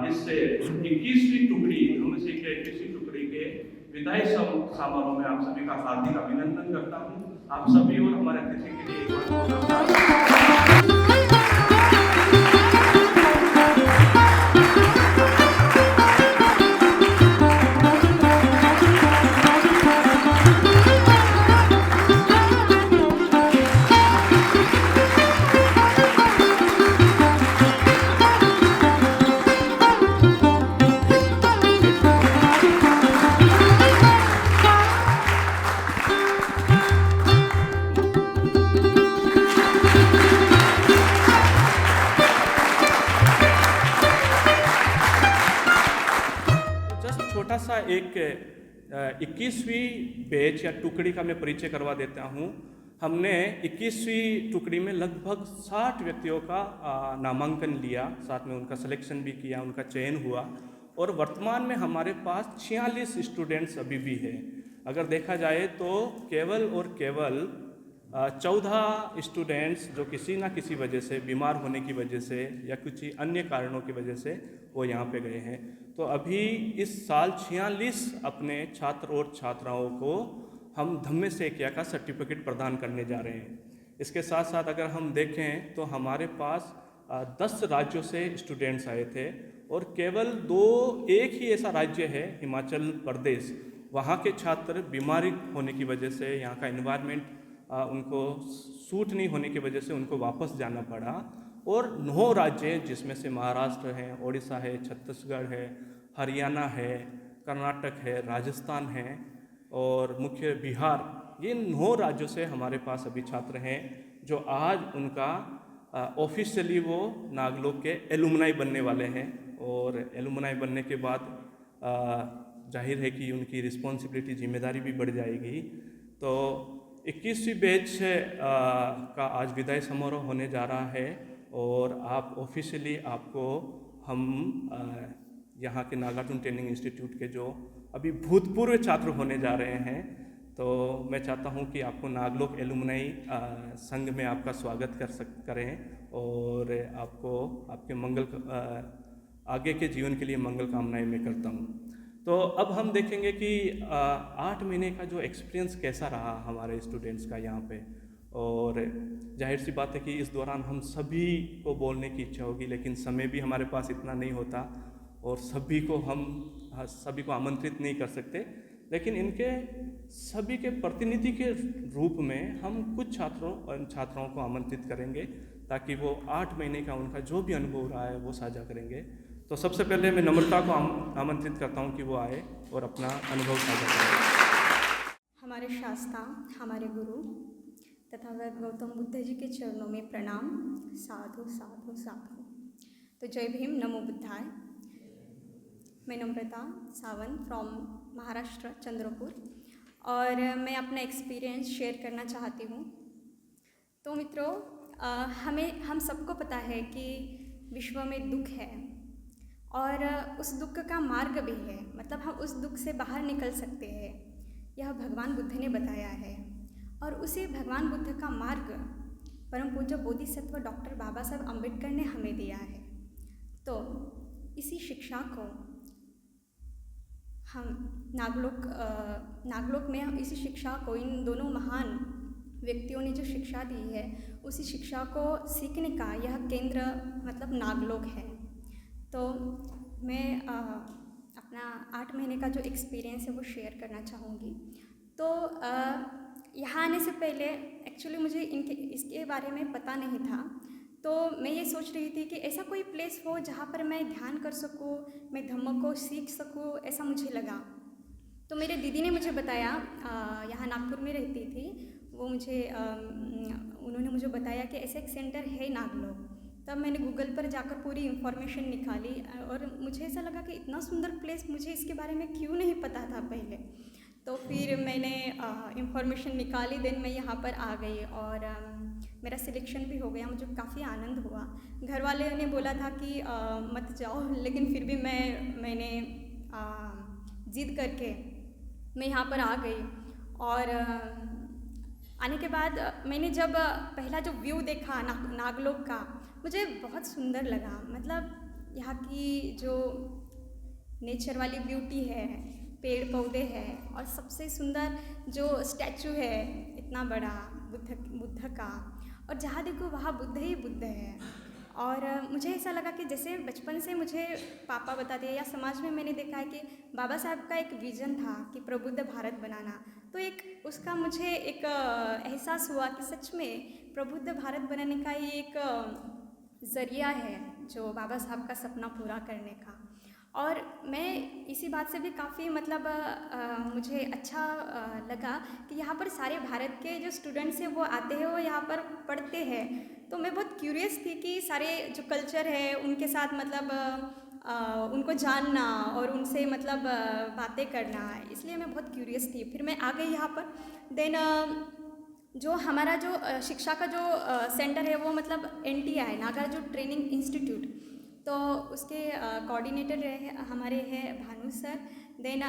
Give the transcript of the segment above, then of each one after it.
इस 21वीं टुकड़ी हम से 21वीं टुकड़ी के विदाई समारोह में आप सभी का हार्दिक अभिनंदन करता हूँ। आप सभी और हमारे अतिथि के लिए एक बार छोटा सा एक 21वीं बैच या टुकड़ी का मैं परिचय करवा देता हूँ। हमने 21वीं टुकड़ी में लगभग 60 व्यक्तियों का नामांकन लिया, साथ में उनका सिलेक्शन भी किया, उनका चयन हुआ और वर्तमान में हमारे पास 46 स्टूडेंट्स अभी भी हैं। अगर देखा जाए तो केवल और केवल 14 स्टूडेंट्स जो किसी ना किसी वजह से, बीमार होने की वजह से या कुछ अन्य कारणों की वजह से वो यहाँ पे गए हैं। तो अभी इस साल 46 अपने छात्र और छात्राओं को हम धम्म सेकिया का सर्टिफिकेट प्रदान करने जा रहे हैं। इसके साथ साथ अगर हम देखें तो हमारे पास 10 राज्यों से स्टूडेंट्स आए थे और केवल एक ही ऐसा राज्य है हिमाचल प्रदेश, वहाँ के छात्र बीमारी होने की वजह से, यहाँ का एनवायरनमेंट उनको सूट नहीं होने की वजह से उनको वापस जाना पड़ा। और 9 राज्य जिसमें से महाराष्ट्र है, ओडिशा है, छत्तीसगढ़ है, हरियाणा है, कर्नाटक है, राजस्थान है और मुख्य बिहार, ये 9 राज्यों से हमारे पास अभी छात्र हैं जो आज उनका ऑफिशियली वो नागलोक के एलुमनाई बनने वाले हैं। और एलुमनाई बनने के बाद जाहिर है कि उनकी रिस्पॉन्सिबिलिटी, जिम्मेदारी भी बढ़ जाएगी। तो 21वीं बैच का आज विदाई समारोह होने जा रहा है और आप ऑफिशियली आपको हम यहाँ के नागार्जुन ट्रेनिंग इंस्टीट्यूट के जो अभी भूतपूर्व छात्र होने जा रहे हैं, तो मैं चाहता हूँ कि आपको नागलोक एलुमनाई संघ में आपका स्वागत करें और आपको आपके आगे के जीवन के लिए मंगल कामनाएं मैं करता हूँ। तो अब हम देखेंगे कि 8 महीने का जो एक्सपीरियंस कैसा रहा हमारे स्टूडेंट्स का यहाँ पे। और जाहिर सी बात है कि इस दौरान हम सभी को बोलने की इच्छा होगी, लेकिन समय भी हमारे पास इतना नहीं होता और सभी को आमंत्रित नहीं कर सकते। लेकिन इनके सभी के प्रतिनिधि के रूप में हम कुछ छात्रों और छात्राओं को आमंत्रित करेंगे ताकि वो 8 महीने का उनका जो भी अनुभव रहा है वो साझा करेंगे। तो सबसे पहले मैं नम्रता को आमंत्रित करता हूँ कि वो आए और अपना अनुभव साझा करें। हमारे शास्त्रा, हमारे गुरु तथागत गौतम बुद्ध जी के चरणों में प्रणाम। साधु साधु साधु। तो जय भीम, नमो बुद्धाय। मैं नम्रता सावंत फ्रॉम महाराष्ट्र, चंद्रपुर, और मैं अपना एक्सपीरियंस शेयर करना चाहती हूँ। तो मित्रों, हम सबको पता है कि विश्व में दुख है और उस दुख का मार्ग भी है, मतलब हम उस दुख से बाहर निकल सकते हैं, यह भगवान बुद्ध ने बताया है। और उसी भगवान बुद्ध का मार्ग परम पूज्य बोधिसत्व डॉक्टर बाबा साहब अम्बेडकर ने हमें दिया है। तो इसी शिक्षा को हम नागलोक में हम इसी शिक्षा को, इन दोनों महान व्यक्तियों ने जो शिक्षा दी है, उसी शिक्षा को सीखने का यह केंद्र मतलब नागलोक है। तो मैं अपना 8 महीने का जो एक्सपीरियंस है वो शेयर करना चाहूँगी। तो यहाँ आने से पहले एक्चुअली मुझे इसके बारे में पता नहीं था। तो मैं ये सोच रही थी कि ऐसा कोई प्लेस हो जहाँ पर मैं ध्यान कर सकूँ, मैं धम्म को सीख सकूँ, ऐसा मुझे लगा। तो मेरे दीदी ने मुझे बताया, यहाँ नागपुर में रहती थी वो, उन्होंने मुझे बताया कि ऐसा एक सेंटर है नागलोक। तब मैंने गूगल पर जाकर पूरी इन्फॉर्मेशन निकाली और मुझे ऐसा लगा कि इतना सुंदर प्लेस, मुझे इसके बारे में क्यों नहीं पता था पहले। तो फिर मैंने इन्फॉर्मेशन निकाली, देन मैं यहाँ पर आ गई और मेरा सिलेक्शन भी हो गया। मुझे काफ़ी आनंद हुआ। घर वाले ने बोला था कि मत जाओ, लेकिन फिर भी मैंने जिद करके मैं यहाँ पर आ गई। और आने के बाद मैंने जब पहला जो व्यू देखा नागलोक का, मुझे बहुत सुंदर लगा। मतलब यहाँ की जो नेचर वाली ब्यूटी है, पेड़ पौधे हैं, और सबसे सुंदर जो स्टैचू है इतना बड़ा बुद्ध का, और जहाँ देखो वहाँ बुद्ध ही बुद्ध है। और मुझे ऐसा लगा कि जैसे बचपन से मुझे पापा बताते हैं या समाज में मैंने देखा है कि बाबा साहब का एक विज़न था कि प्रबुद्ध भारत बनाना, तो एक उसका मुझे एक एहसास हुआ कि सच में प्रबुद्ध भारत बनाने का ये एक ज़रिया है जो बाबा साहब का सपना पूरा करने का। और मैं इसी बात से भी काफ़ी मतलब मुझे अच्छा लगा कि यहाँ पर सारे भारत के जो स्टूडेंट्स हैं वो आते हैं, वो यहाँ पर पढ़ते हैं। तो मैं बहुत क्यूरियस थी कि सारे जो कल्चर है उनके साथ मतलब उनको जानना और उनसे मतलब बातें करना, इसलिए मैं बहुत क्यूरियस थी। फिर मैं आ गई यहाँ पर। देन जो हमारा जो शिक्षा का जो सेंटर है वो मतलब NTI नागार्जुन ट्रेनिंग इंस्टीट्यूट, तो उसके कोऑर्डिनेटर रहे हमारे हैं भानु सर। देन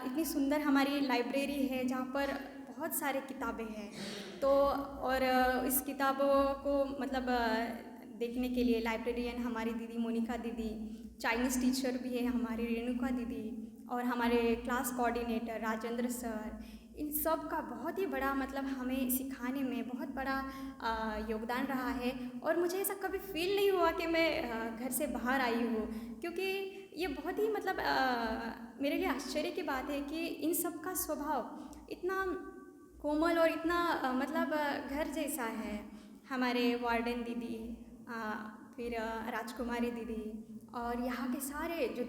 इतनी सुंदर हमारी लाइब्रेरी है जहाँ पर बहुत सारे किताबें हैं। तो और इस किताबों को मतलब देखने के लिए लाइब्रेरियन हमारी दीदी मोनिका दीदी, चाइनीज़ टीचर भी है हमारी रेणुका दीदी, और हमारे क्लास कोऑर्डिनेटर राजेंद्र सर, इन सब का बहुत ही बड़ा मतलब हमें सिखाने में बहुत बड़ा योगदान रहा है। और मुझे ऐसा कभी फील नहीं हुआ कि मैं घर से बाहर आई हूँ, क्योंकि ये बहुत ही मतलब मेरे लिए आश्चर्य की बात है कि इन सब का स्वभाव इतना कोमल और इतना मतलब घर जैसा है। हमारे वार्डन दीदी, फिर राजकुमारी दीदी, और यहाँ के सारे जो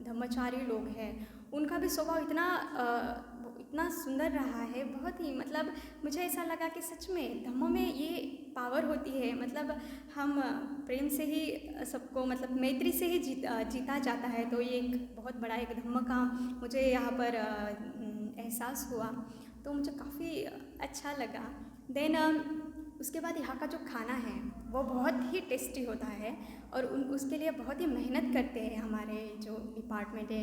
धम्मचारी लोग हैं उनका भी स्वभाव इतना सुंदर रहा है। बहुत ही मतलब मुझे ऐसा लगा कि सच में धम्म में ये पावर होती है, मतलब हम प्रेम से ही सबको मतलब मैत्री से ही जीता जाता है। तो ये एक बहुत बड़ा एक धम्म का मुझे यहाँ पर एहसास हुआ, तो मुझे काफ़ी अच्छा लगा। देन उसके बाद यहाँ का जो खाना है वो बहुत ही टेस्टी होता है, और उसके लिए बहुत ही मेहनत करते हैं हमारे जो डिपार्टमेंट है,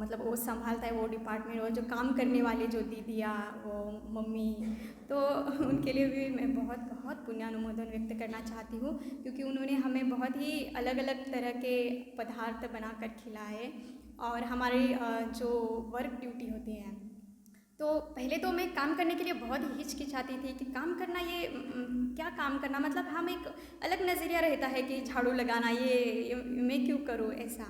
मतलब वो संभालता है वो डिपार्टमेंट, और जो काम करने वाले जो दीदियाँ, वो मम्मी, तो उनके लिए भी मैं बहुत बहुत पुण्यानुमोदन व्यक्त करना चाहती हूँ, क्योंकि उन्होंने हमें बहुत ही अलग अलग तरह के पदार्थ बनाकर खिलाए। और हमारी जो वर्क ड्यूटी होती है, तो पहले तो मैं काम करने के लिए बहुत ही हिचकिचाती थी कि काम करना ये क्या काम करना, मतलब हम एक अलग नज़रिया रहता है कि झाड़ू लगाना ये मैं क्यों करूँ ऐसा।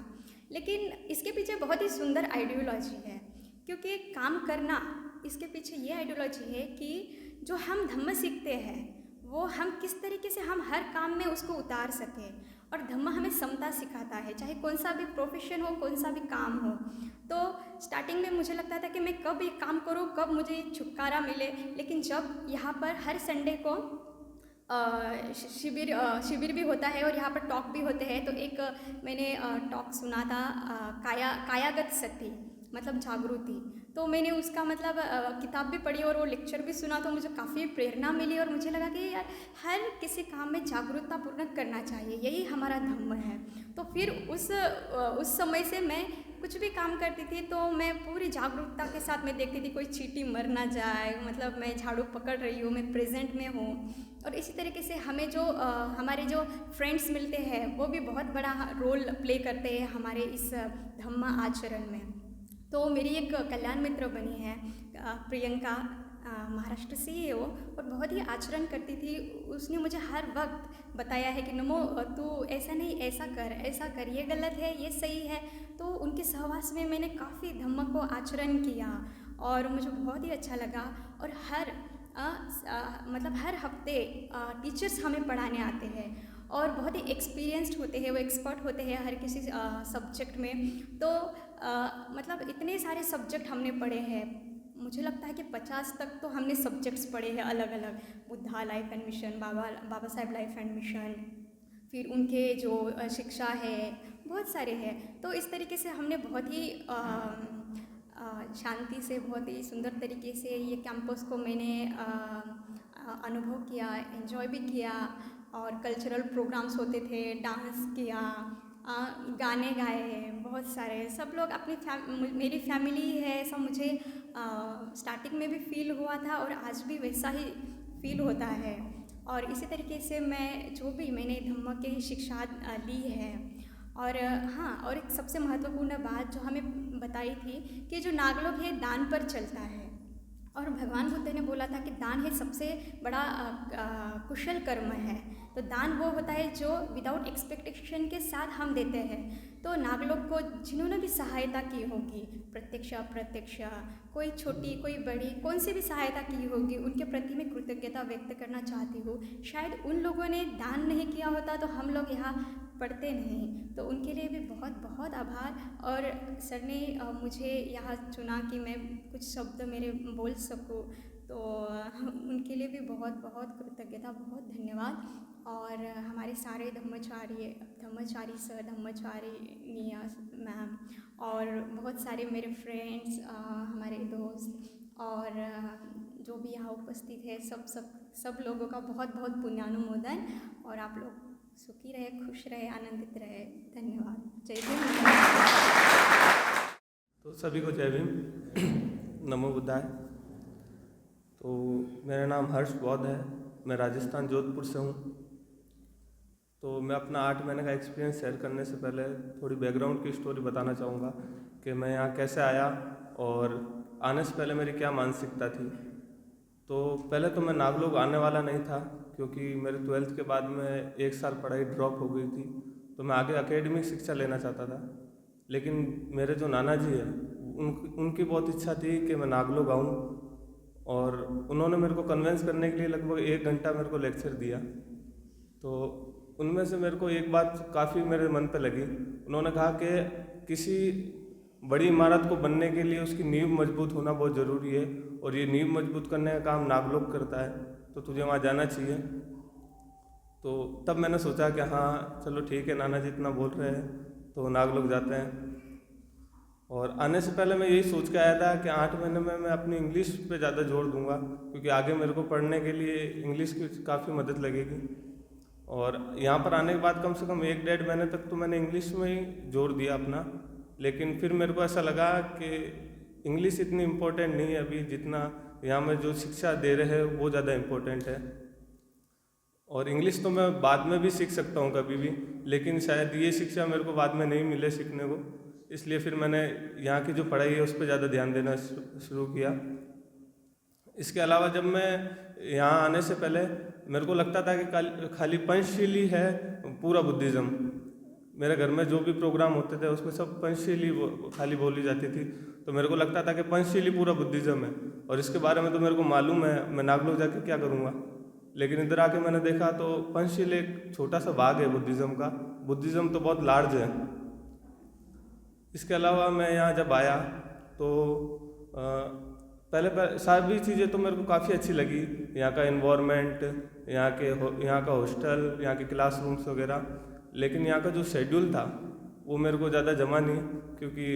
लेकिन इसके पीछे बहुत ही सुंदर आइडियोलॉजी है, क्योंकि काम करना इसके पीछे ये आइडियोलॉजी है कि जो हम धम्म सीखते हैं वो हम किस तरीके से हम हर काम में उसको उतार सकें। और धम्म हमें समता सिखाता है, चाहे कौन सा भी प्रोफेशन हो, कौन सा भी काम हो। तो स्टार्टिंग में मुझे लगता था कि मैं कब ये काम करूँ, कब मुझे छुटकारा मिले। लेकिन जब यहाँ पर हर संडे को शिविर भी होता है और यहाँ पर टॉक भी होते हैं, तो एक मैंने टॉक सुना था कायागत सती, मतलब जागृति। तो मैंने उसका मतलब किताब भी पढ़ी और वो लेक्चर भी सुना, तो मुझे काफ़ी प्रेरणा मिली और मुझे लगा कि यार हर किसी काम में जागरूकतापूर्वक करना चाहिए, यही हमारा धर्म है। तो फिर उस समय से मैं कुछ भी काम करती थी तो मैं पूरी जागरूकता के साथ मैं देखती थी कोई चींटी मर ना जाए, मतलब मैं झाड़ू पकड़ रही हूँ, मैं प्रेजेंट में हूँ। और इसी तरीके से हमें जो हमारे जो फ्रेंड्स मिलते हैं वो भी बहुत बड़ा रोल प्ले करते हैं हमारे इस धम्म आचरण में। तो मेरी एक कल्याण मित्र बनी है प्रियंका, महाराष्ट्र से ही है वो, और बहुत ही आचरण करती थी। उसने मुझे हर वक्त बताया है कि नमो तू ऐसा नहीं, ऐसा कर, ये गलत है, ये सही है। तो उनके सहवास में मैंने काफ़ी धम्म को आचरण किया और मुझे बहुत ही अच्छा लगा। और मतलब हर हफ्ते टीचर्स हमें पढ़ाने आते हैं और बहुत ही एक्सपीरियंस्ड होते हैं, वो एक्सपर्ट होते हैं हर किसी सब्जेक्ट में। तो मतलब इतने सारे सब्जेक्ट हमने पढ़े हैं, मुझे लगता है कि 50 तक तो हमने सब्जेक्ट्स पढ़े हैं अलग अलग। Buddha life and mission, Baba Saheb life and mission, फिर उनके जो शिक्षा है, बहुत सारे हैं। तो इस तरीके से हमने बहुत ही शांति से, बहुत ही सुंदर तरीके से ये कैंपस को मैंने अनुभव किया, एंजॉय भी किया। और कल्चरल प्रोग्राम्स होते थे, डांस किया, गाने गाए, बहुत सारे। सब लोग मेरी फैमिली है ऐसा मुझे स्टार्टिंग में भी फील हुआ था और आज भी वैसा ही फील होता है। और इसी तरीके से मैं जो भी मैंने धम्म की शिक्षा ली है। और हाँ, और एक सबसे महत्वपूर्ण बात जो हमें बताई थी कि जो नागलोक है दान पर चलता है, और भगवान बुद्ध ने बोला था कि दान है सबसे बड़ा कुशल कर्म है। तो दान वो होता है जो विदाउट एक्सपेक्टेशन के साथ हम देते हैं। तो नागलोक को जिन्होंने भी सहायता की होगी, प्रत्यक्ष अप्रत्यक्ष, कोई छोटी कोई बड़ी, कौन सी भी सहायता की होगी, उनके प्रति मैं कृतज्ञता व्यक्त करना चाहती हूँ। शायद उन लोगों ने दान नहीं किया होता तो हम लोग यहाँ पढ़ते नहीं। तो उनके लिए भी बहुत बहुत आभार। और सर ने मुझे यहाँ चुना कि मैं कुछ शब्द मेरे बोल सकूँ, तो उनके लिए भी बहुत बहुत कृतज्ञता, बहुत धन्यवाद। और हमारे सारे धम्मचारी सर, धम्मचारिणी मैम, और बहुत सारे मेरे फ्रेंड्स, हमारे दोस्त, और जो भी यहाँ उपस्थित है, सब लोगों का बहुत बहुत पुण्यानुमोदन। और आप लोग सुखी रहे, खुश रहे, आनंदित रहे। धन्यवाद। जय भीम। तो सभी को जय भीम। नमो बुद्धाय। तो मेरा नाम हर्ष बौद्ध है, मैं राजस्थान जोधपुर से हूँ। तो मैं अपना 8 महीने का एक्सपीरियंस शेयर करने से पहले थोड़ी बैकग्राउंड की स्टोरी बताना चाहूँगा कि मैं यहाँ कैसे आया और आने से पहले मेरी क्या मानसिकता थी। तो पहले तो मैं नागलोक आने वाला नहीं था, क्योंकि मेरे 12th के बाद में 1 साल पढ़ाई ड्रॉप हो गई थी। तो मैं आगे एकेडमिक शिक्षा लेना चाहता था, लेकिन मेरे जो नाना जी हैं उनकी बहुत इच्छा थी कि मैं नागलोक आऊँ, और उन्होंने मेरे को कन्विंस करने के लिए लगभग 1 घंटा मेरे को लेक्चर दिया। तो उनमें से मेरे को एक बात काफ़ी मेरे मन पे लगी। उन्होंने कहा कि किसी बड़ी इमारत को बनने के लिए उसकी नींव मजबूत होना बहुत ज़रूरी है, और ये नींव मजबूत करने का काम नागलोक करता है, तो तुझे वहाँ जाना चाहिए। तो तब मैंने सोचा कि हाँ चलो ठीक है, नाना जी इतना बोल रहे हैं तो नागलोक जाते हैं। और आने से पहले मैं यही सोच के आया था कि 8 महीने में मैं अपनी इंग्लिश पे ज़्यादा जोर दूंगा, क्योंकि आगे मेरे को पढ़ने के लिए इंग्लिश की काफ़ी मदद लगेगी। और यहाँ पर आने के बाद कम से कम 1-1.5 महीने तक तो मैंने इंग्लिश में ही जोर दिया अपना। लेकिन फिर मेरे को ऐसा लगा कि इंग्लिश इतनी इम्पोर्टेंट नहीं है अभी, जितना यहाँ में जो शिक्षा दे रहे हैं वो ज़्यादा इम्पोर्टेंट है। और इंग्लिश तो मैं बाद में भी सीख सकता हूँ कभी भी, लेकिन शायद ये शिक्षा मेरे को बाद में नहीं मिले सीखने को। इसलिए फिर मैंने यहाँ की जो पढ़ाई है उस पर ज़्यादा ध्यान देना शुरू किया। इसके अलावा जब मैं यहाँ आने से पहले मेरे को लगता था कि खाली पंचशीली है पूरा बुद्धिज़्म। मेरे घर में जो भी प्रोग्राम होते थे उसमें सब पंचशीली खाली बोली जाती थी। तो मेरे को लगता था कि पंचशीली पूरा बुद्धिज़्म है, और इसके बारे में तो मेरे को मालूम है, मैं नागलोक जाके क्या करूँगा। लेकिन इधर आके मैंने देखा तो पंचशील एक छोटा सा भाग है बुद्धिज़्म का, बुद्धिज़्म तो बहुत लार्ज है। इसके अलावा मैं यहाँ जब आया तो पहले सारी चीज़ें तो मेरे को काफ़ी अच्छी लगी। यहाँ का इन्वायरमेंट, यहाँ का हॉस्टल, यहाँ के क्लासरूम्स वगैरह। लेकिन यहाँ का जो शेड्यूल था वो मेरे को ज़्यादा जमा नहीं, क्योंकि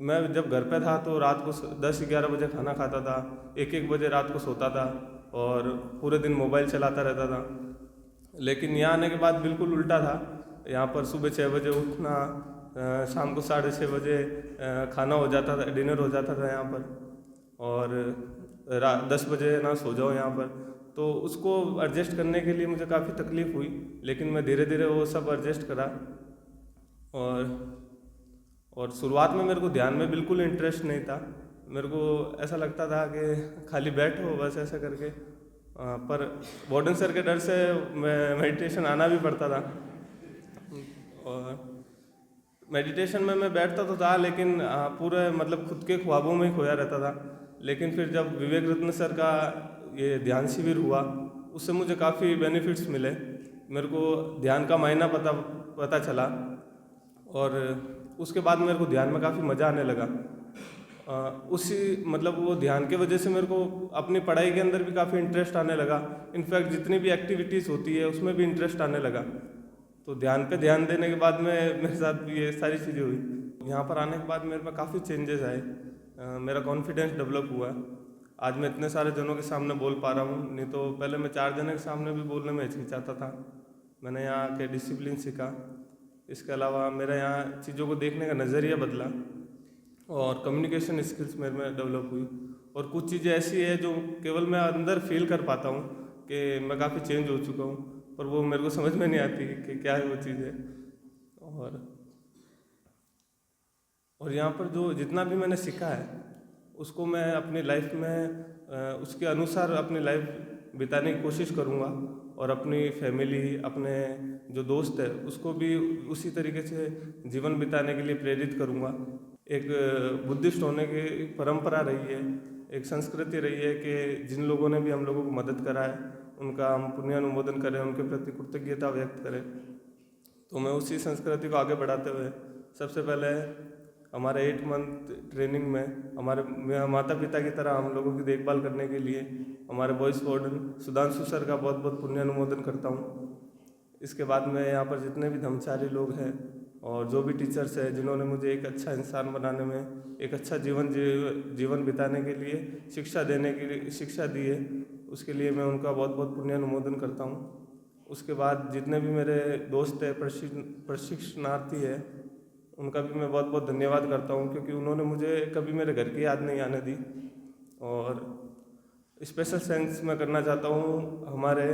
मैं जब घर पे था तो रात को 10-11 बजे खाना खाता था, 1-1 बजे रात को सोता था, और पूरे दिन मोबाइल चलाता रहता था। लेकिन यहाँ आने के बाद बिल्कुल उल्टा था। यहाँ पर सुबह 6 बजे उठना, शाम को 6:30 बजे खाना हो जाता था, डिनर हो जाता था यहाँ पर, और 10 बजे ना सो जाओ यहाँ पर। तो उसको एडजस्ट करने के लिए मुझे काफ़ी तकलीफ़ हुई, लेकिन मैं धीरे धीरे वो सब एडजस्ट करा। और शुरुआत में मेरे को ध्यान में बिल्कुल इंटरेस्ट नहीं था। मेरे को ऐसा लगता था कि खाली बैठो बस ऐसा करके, पर वार्डन सर के डर से मैं मेडिटेशन आना भी पड़ता था। और मेडिटेशन में मैं बैठता तो था, लेकिन पूरे मतलब खुद के ख्वाबों में ही खोया रहता था। लेकिन फिर जब विवेक रत्न सर का ये ध्यान शिविर हुआ, उससे मुझे काफ़ी बेनिफिट्स मिले। मेरे को ध्यान का मायना पता चला, और उसके बाद मेरे को ध्यान में काफ़ी मज़ा आने लगा। उसी मतलब वो ध्यान के वजह से मेरे को अपनी पढ़ाई के अंदर भी काफ़ी इंटरेस्ट आने लगा। इनफैक्ट जितनी भी एक्टिविटीज़ होती है उसमें भी इंटरेस्ट आने लगा। तो ध्यान पे ध्यान देने के बाद में मेरे साथ ये सारी चीज़ें हुई। यहाँ पर आने के बाद मेरे में काफ़ी चेंजेस आए, मेरा कॉन्फिडेंस डेवलप हुआ। आज मैं इतने सारे जनों के सामने बोल पा रहा हूँ, नहीं तो पहले मैं 4 जनों के सामने भी बोलने में हिचकिचाता था। मैंने यहाँ के डिसिप्लिन सीखा। इसके अलावा मेरा यहाँ चीज़ों को देखने का नज़रिया बदला, और कम्युनिकेशन स्किल्स मेरे में डेवलप हुई। और कुछ चीज़ें ऐसी है जो केवल मैं अंदर फील कर पाता हूँ, कि मैं काफ़ी चेंज हो चुका हूँ, पर वो मेरे को समझ में नहीं आती कि क्या है वो चीज़ें। और यहाँ पर जो जितना भी मैंने सीखा है उसको मैं अपनी लाइफ में उसके अनुसार अपनी लाइफ बिताने की कोशिश करूँगा, और अपनी फैमिली, अपने जो दोस्त है उसको भी उसी तरीके से जीवन बिताने के लिए प्रेरित करूँगा। एक बुद्धिस्ट होने की परंपरा रही है, एक संस्कृति रही है कि जिन लोगों ने भी हम लोगों को मदद करा है उनका हम पुण्यानुमोदन करें, उनके प्रति कृतज्ञता व्यक्त करें। तो मैं उसी संस्कृति को आगे बढ़ाते हुए सबसे पहले हमारे 8 मंथ ट्रेनिंग में हमारे माता पिता की तरह हम लोगों की देखभाल करने के लिए हमारे वॉइस वार्डन सुधांशु सर का बहुत बहुत पुण्यानुमोदन करता हूँ। इसके बाद में यहाँ पर जितने भी धर्मचारी लोग हैं और जो भी टीचर्स हैं जिन्होंने मुझे एक अच्छा इंसान बनाने में, एक अच्छा जीवन बिताने के लिए शिक्षा देने के लिए शिक्षा दी है, उसके लिए मैं उनका बहुत बहुत पुण्यानुमोदन करता हूँ। उसके बाद जितने भी मेरे दोस्त हैं, प्रशिक्षणार्थी है, उनका भी मैं बहुत बहुत धन्यवाद करता हूँ, क्योंकि उन्होंने मुझे कभी मेरे घर की याद नहीं आने दी। और स्पेशल थैंक्स मैं करना चाहता हूँ हमारे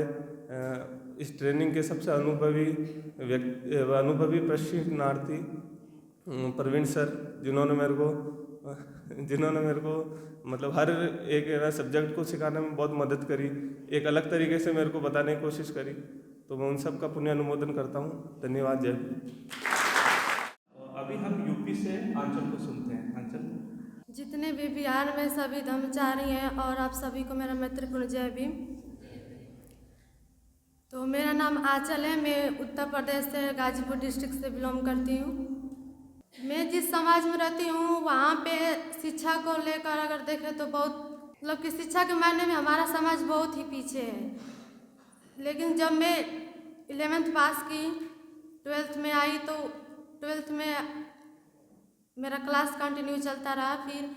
इस ट्रेनिंग के सबसे अनुभवी प्रशिक्षणार्थी प्रवीण सर, जिन्होंने मेरे को मतलब हर एक सब्जेक्ट को सिखाने में बहुत मदद करी, एक अलग तरीके से मेरे को बताने की कोशिश करी। तो मैं उन सब का पुण्यानुमोदन करता हूँ। धन्यवाद। जय हिंद। अभी हम यूपी से आंचल को सुनते हैं। आंचल। जितने भी बिहार में सभी धर्मचारी हैं और आप सभी को मेरा मैत्रीपूर्ण जय भीम। तो मेरा नाम आंचल है, मैं उत्तर प्रदेश से गाजीपुर डिस्ट्रिक्ट से बिलोंग करती हूँ। मैं जिस समाज में रहती हूँ वहाँ पे शिक्षा को लेकर अगर देखें तो बहुत मतलब कि शिक्षा के मायने में हमारा समाज बहुत ही पीछे है। लेकिन जब मैं 11th पास की, 12th में आई तो 12th में मेरा क्लास कंटिन्यू चलता रहा। फिर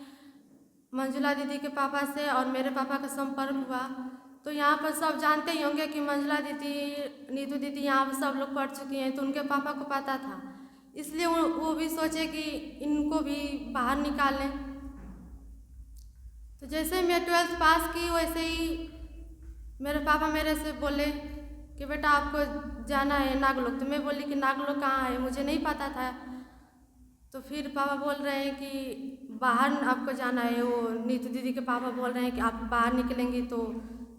मंजुला दीदी के पापा से और मेरे पापा का संपर्क हुआ। तो यहाँ पर सब जानते ही होंगे कि मंजुला दीदी, नीतू दीदी यहाँ पर सब लोग पढ़ चुकी हैं, तो उनके पापा को पता था, इसलिए वो भी सोचे कि इनको भी बाहर निकालें। तो जैसे मैं 12th पास की वैसे ही मेरे पापा मेरे से बोले कि बेटा आपको जाना है नागलोक। तो मैं बोली कि नागलोक कहाँ है, मुझे नहीं पता था। तो फिर पापा बोल रहे हैं कि बाहर आपको जाना है। वो नीतू दीदी के पापा बोल रहे हैं कि आप बाहर निकलेंगी तो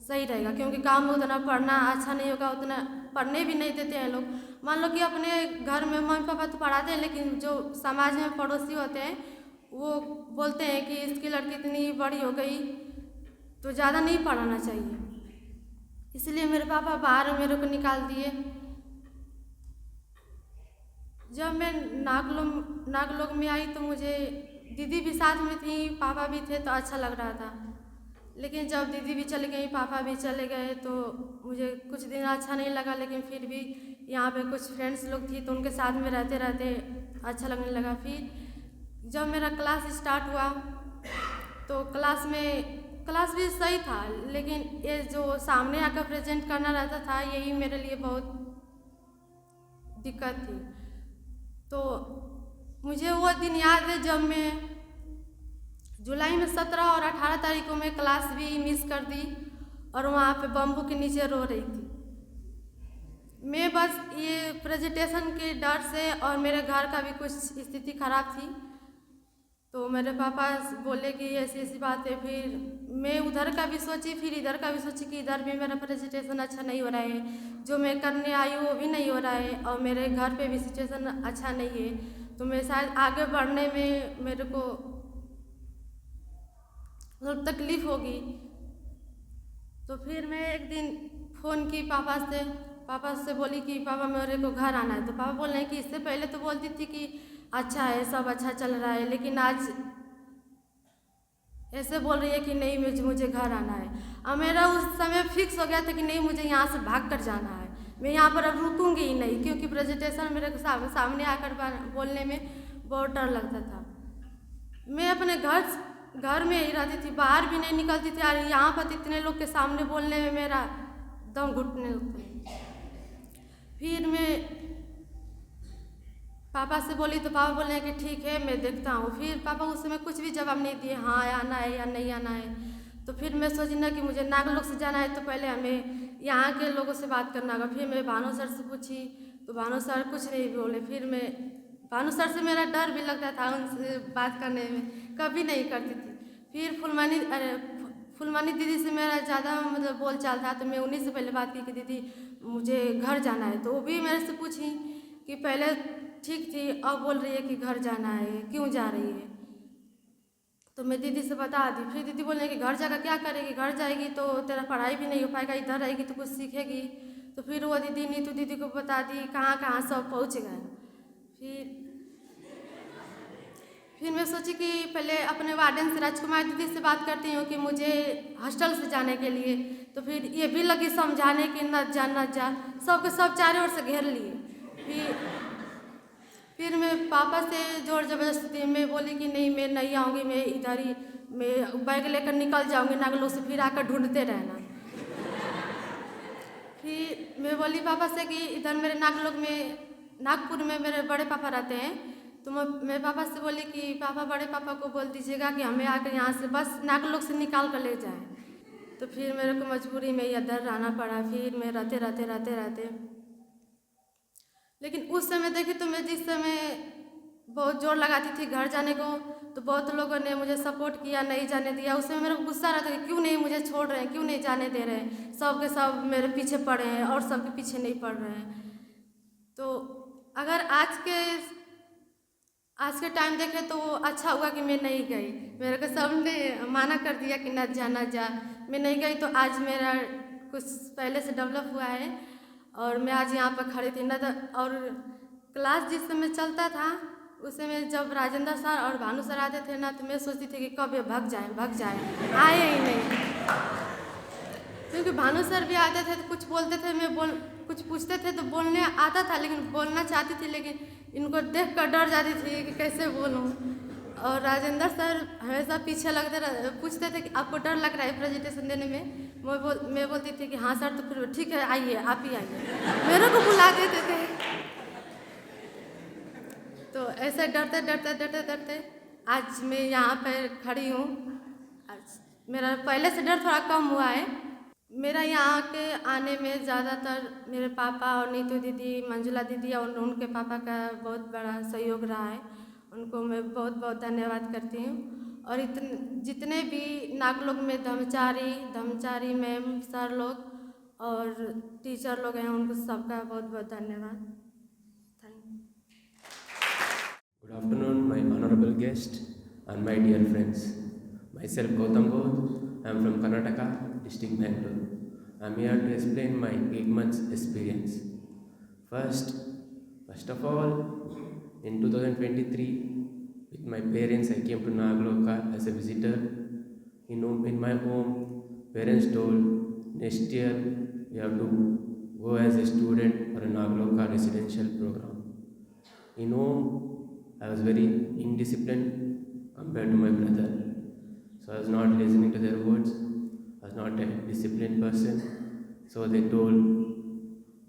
सही रहेगा, क्योंकि गाँव में उतना पढ़ना अच्छा नहीं होगा, उतना पढ़ने भी नहीं देते हैं लोग। मान लो कि अपने घर में मम्मी पापा तो पढ़ाते हैं, लेकिन जो समाज में पड़ोसी होते हैं वो बोलते हैं कि इसकी लड़की इतनी बड़ी हो गई तो ज़्यादा नहीं पढ़ाना चाहिए। इसलिए मेरे पापा बाहर मेरे को निकाल दिए। जब मैं नागलोक में आई तो मुझे दीदी भी साथ में थी, पापा भी थे, तो अच्छा लग रहा था। लेकिन जब दीदी भी चली गई, पापा भी चले गए, तो मुझे कुछ दिन अच्छा नहीं लगा। लेकिन फिर भी यहाँ पे कुछ फ्रेंड्स लोग थी तो उनके साथ में रहते रहते अच्छा लगने लगा। फिर जब मेरा क्लास स्टार्ट हुआ तो क्लास भी सही था, लेकिन ये जो सामने आकर प्रेजेंट करना रहता था यही मेरे लिए बहुत दिक्कत थी। तो मुझे वो दिन याद है जब मैं जुलाई में 17 और 18 तारीख को मैं क्लास भी मिस कर दी और वहाँ पे बम्बू के नीचे रो रही थी। मैं बस ये प्रेजेंटेशन के डर से, और मेरे घर का भी कुछ स्थिति खराब थी, तो मेरे पापा बोले कि ऐसी ऐसी बात है। फिर मैं उधर का भी सोची, फिर इधर का भी सोची कि इधर भी मेरा प्रेजेंटेशन अच्छा नहीं हो रहा है, जो मैं करने आई हूँ वो भी नहीं हो रहा है, और मेरे घर पे भी सिचुएशन अच्छा नहीं है, तो मैं शायद आगे बढ़ने में मेरे को मतलब तकलीफ़ होगी। तो फिर मैं एक दिन फ़ोन की पापा से बोली कि पापा मेरे को घर आना है। तो पापा बोल रहे हैं कि इससे पहले तो बोलती थी कि अच्छा है, सब अच्छा चल रहा है, लेकिन आज ऐसे बोल रही है कि नहीं मुझे घर आना है। और मेरा उस समय फिक्स हो गया था कि नहीं, मुझे यहाँ से भाग कर जाना है, मैं यहाँ पर अब रुकूंगी ही नहीं, क्योंकि प्रेजेंटेशन मेरे सामने आकर बोलने में बहुत डर लगता था। मैं अपने घर में ही रहती थी, बाहर भी नहीं निकलती थी, और यहाँ पर इतने लोग के सामने बोलने में मेरा दम घुटने लगता है। फिर मैं पापा से बोली तो पापा बोले कि ठीक है मैं देखता हूँ। फिर पापा उस समय कुछ भी जवाब नहीं दिए, हाँ आना है या नहीं आना है। तो फिर मैं सोची ना कि मुझे नागलोक से जाना है तो पहले हमें यहाँ के लोगों से बात करना होगा। फिर मैं भानु सर से पूछी तो भानु सर कुछ नहीं बोले। फिर मैं भानु सर से मेरा डर भी लगता था उनसे बात करने में, कभी नहीं करती थी। फिर फुलमणि दीदी से मेरा ज़्यादा मतलब बोल चाल था, तो मैं उन्हीं से पहले बात की कि दीदी मुझे घर जाना है। तो वो भी मेरे से पूछी कि पहले ठीक थी, अब बोल रही है कि घर जाना है, क्यों जा रही है। तो मैं दीदी से बता दी। फिर दीदी बोलने कि घर जाकर क्या करेगी, घर जाएगी तो तेरा पढ़ाई भी नहीं हो पाएगा, इधर रहेगी तो कुछ सीखेगी। तो फिर वो दीदी नीतू दीदी को बता दी, कहाँ कहाँ सब पहुँच गए। फिर मैं सोची कि पहले अपने वार्डन से राजकुमार दीदी से बात करती हूँ कि मुझे हॉस्टल से जाने के लिए। तो फिर ये भी लगी समझाने कि न जा, सबके सब चारों ओर से घेर लिए। फिर मैं पापा से जोर जबरदस्ती मैं बोली कि नहीं मैं नहीं आऊँगी, मैं इधर ही मैं बैग लेकर निकल जाऊँगी नागलोक से, फिर आकर ढूंढते रहना। फिर मैं बोली पापा से कि इधर मेरे नागपुर में मेरे बड़े पापा रहते हैं। तो मैं पापा से बोली कि पापा बड़े पापा को बोल दीजिएगा कि हमें आकर यहाँ से बस नागलोक से निकाल कर ले जाएं। तो फिर मेरे को मजबूरी में इधर रहना पड़ा। फिर मैं रहते लेकिन उस समय देखी तो मैं जिस समय बहुत जोर लगाती थी घर जाने को, तो बहुत लोगों ने मुझे सपोर्ट किया, नहीं जाने दिया। उस समय मेरे को गुस्सा रहता कि क्यों नहीं मुझे छोड़ रहे हैं, क्यों नहीं जाने दे रहे हैं, सब के सब मेरे पीछे पड़े हैं और सबके पीछे नहीं पड़ रहे हैं। तो अगर आज के टाइम देखें तो अच्छा हुआ कि मैं नहीं गई। मेरे को सबने माना कर दिया कि न जा, मैं नहीं गई। तो आज मेरा कुछ पहले से डेवलप हुआ है और मैं आज यहाँ पर खड़ी थी ना। तो और क्लास जिस समय चलता था उस समय जब राजेंद्र सर और भानु सर आते थे ना, तो मैं सोचती थी कि कब ये भाग जाए, आए ही नहीं। क्योंकि भानु सर भी आते थे तो कुछ बोलते थे, कुछ पूछते थे तो बोलने आता था, लेकिन बोलना चाहती थी, लेकिन इनको देख कर डर जाती थी कि कैसे बोलूं। और राजेंद्र सर हमेशा पीछे पूछते थे कि आपको डर लग रहा है प्रेजेंटेशन देने में। मैं बोलती थी कि हाँ सर, तो फिर ठीक है आइए, आप ही आइए, मेरे को बुला देते थे। तो ऐसे डरते आज मैं यहाँ पर खड़ी हूँ। आज मेरा पहले से डर थोड़ा कम हुआ है। मेरा यहाँ के आने में ज़्यादातर मेरे पापा और नीतू दीदी, मंजुला दीदी और उनके पापा का बहुत बड़ा सहयोग रहा है। उनको मैं बहुत बहुत धन्यवाद करती हूँ। और जितने भी नागलोक में धर्मचारी मैम, सर लोग और टीचर लोग हैं, उनको सबका बहुत बहुत धन्यवाद। Thank you. Good afternoon, my honorable guest and my dear friends. Myself Gautam Ghosh. I am from Karnataka, district Bangalore. I am here to explain my 8 months experience. First of all, in 2023, with my parents, I came to Nagaloka as a visitor. In my home, parents told, next year you have to go as a student for a Nagaloka residential program. In home, I was very indisciplined compared to my brother. So I was not listening to their words. I was not a disciplined person. So they told,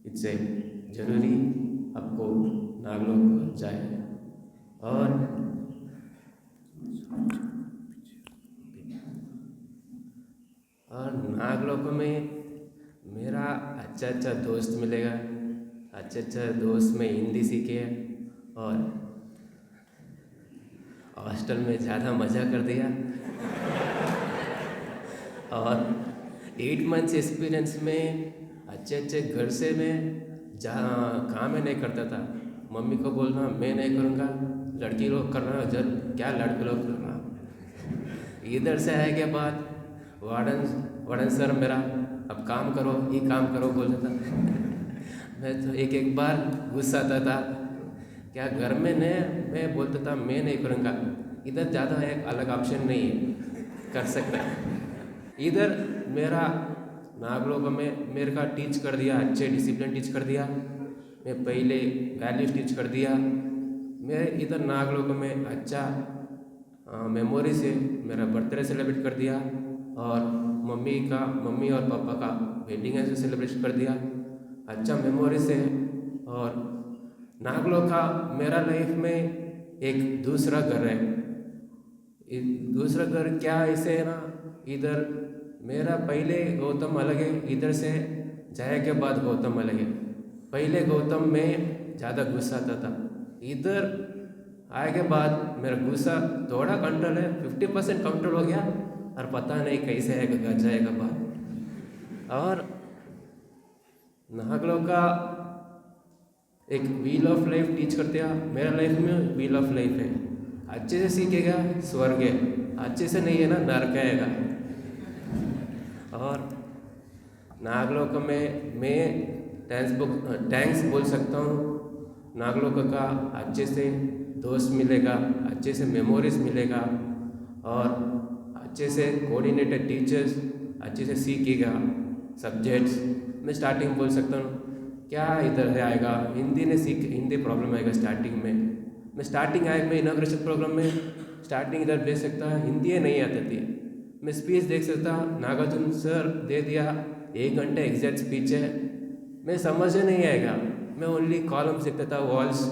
it's a जरूरी आपको नागलोक जाए। और नागलोक में मेरा अच्छा दोस्त मिलेगा। अच्छा दोस्त में हिंदी सीखे और हॉस्टल में ज़्यादा मज़ा कर दिया। और 8 मंथ्स एक्सपीरियंस में अच्छे घर से मैं जहाँ काम में नहीं करता था, मम्मी को बोलना मैं नहीं करूँगा, लड़की लोग करना, क्या लड़के लोग करना। इधर से आए के बाद वार्डन सर मेरा अब काम करो बोलता था। मैं तो एक बार गुस्सा आता था, क्या घर में नहीं, मैं बोलता था मैं नहीं करूँगा। इधर ज़्यादा एक अलग ऑप्शन नहीं है, कर सकता है। इधर मेरा नागलोक में मेरे का टीच कर दिया, अच्छे डिसिप्लिन टीच कर दिया, मैं पहले वैल्यूज टीच कर दिया। मैं इधर नागलोक में अच्छा मेमोरी से मेरा बर्थडे सेलिब्रेट कर दिया और मम्मी और पापा का वेडिंग ऐसे सेलिब्रेट कर दिया अच्छा मेमोरी से। और नागलोक का मेरा लाइफ में एक दूसरा घर है। दूसरा घर क्या ऐसे है ना, इधर मेरा पहले गौतम अलग है, इधर से जाए के बाद गौतम अलग है। पहले गौतम में ज़्यादा गुस्सा आता था, इधर आए के बाद मेरा गुस्सा थोड़ा कंट्रोल है, 50% कंट्रोल हो गया, और पता नहीं कैसे आएगा जाएगा बात। और नागलों का एक व्हील ऑफ लाइफ टीच करते हैं, मेरा लाइफ में व्हील ऑफ लाइफ है। अच्छे से सीखेगा स्वर्ग है, अच्छे से नहीं है ना नरक आएगा। और नागलोक में मैं थैंक्स बोल सकता हूँ। नागलोक का अच्छे से दोस्त मिलेगा, अच्छे से मेमोरीज मिलेगा, और अच्छे से कोऑर्डिनेटेड टीचर्स, अच्छे से सीखेगा सब्जेक्ट्स। मैं स्टार्टिंग बोल सकता हूँ क्या इधर है आएगा, हिंदी प्रॉब्लम आएगा स्टार्टिंग में। मैं स्टार्टिंग आएगा मैं इनॉग्रेशन प्रोग्राम में स्टार्टिंग इधर भेज सकता, हिंदी नहीं आती थी। मैं स्पीच देख सकता, नागार्जुन सर दे दिया 1 घंटे एग्जैक्ट स्पीच है, मैं समझ नहीं आएगा। मैं ओनली कॉलम सीखता था, वॉल्स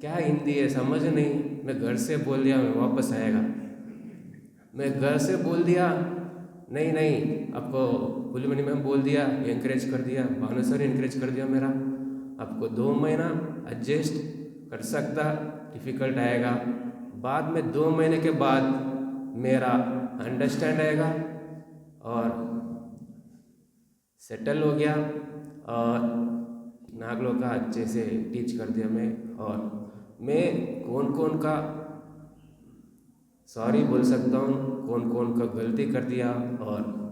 क्या हिंदी है समझ नहीं। मैं घर से बोल दिया मैं वापस आएगा, मैं घर से बोल दिया नहीं आपको पुलिमनी मैम बोल दिया, एनकरेज कर दिया, भानु सर एनकरेज कर दिया मेरा, आपको 2 महीना एडजस्ट कर सकता, डिफ़िकल्ट आएगा, बाद में 2 महीने के बाद मेरा अंडरस्टैंड आएगा और सेटल हो गया। और नागलों का अच्छे से टीच कर दिया मैं, और मैं कौन का सॉरी बोल सकता हूँ, कौन का गलती कर दिया, और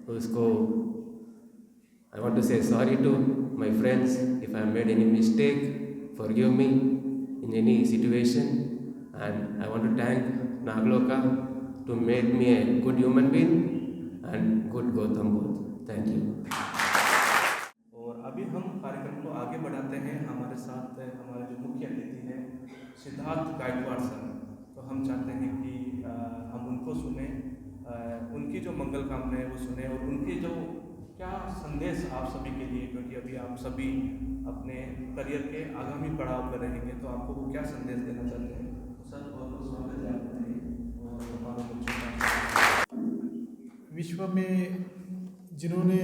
उसको I want to say sorry to my friends if I made any mistake, forgive me in any situation, and I want to thank Nagaloka to make me a good human being and good Gautam Buddha. Thank you. और अभी हम कार्यक्रम को आगे बढ़ाते हैं। हमारे साथ हमारे जो मुख्य अतिथि हैं सिद्धार्थ गायकवाड़ सर, तो हम चाहते हैं कि हम उनको सुने, उनकी जो मंगल कामनाएं वो सुने, और उनकी जो क्या संदेश आप सभी के लिए, क्योंकि अभी आप सभी अपने करियर के आगामी पड़ाव पर रहेंगे, तो आपको वो क्या संदेश देना चाहते हैं। तो सर बहुत बहुत स्वागत है आपका। और हमारा बच्चों का विश्व में जिन्होंने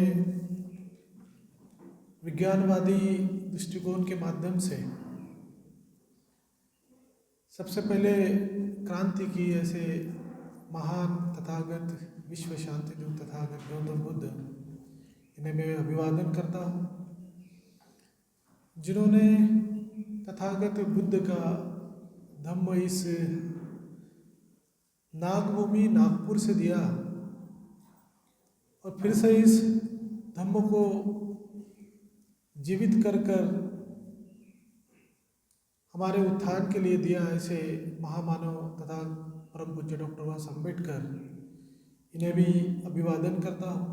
विज्ञानवादी दृष्टिकोण के माध्यम से सबसे पहले क्रांति की, ऐसे महान तथागत विश्व शांति दूत तथागत गौतम बुद्ध, इन्हें मैं अभिवादन करता हूँ, जिन्होंने तथागत बुद्ध का धम्म इस नागभूमि नागपुर से दिया, और फिर से इस धम्म को जीवित कर हमारे उत्थान के लिए दिया। ऐसे महामानव तथा परम पूज्य डॉक्टर बाबा साहब अम्बेडकर, इन्हें भी अभिवादन करता हूँ।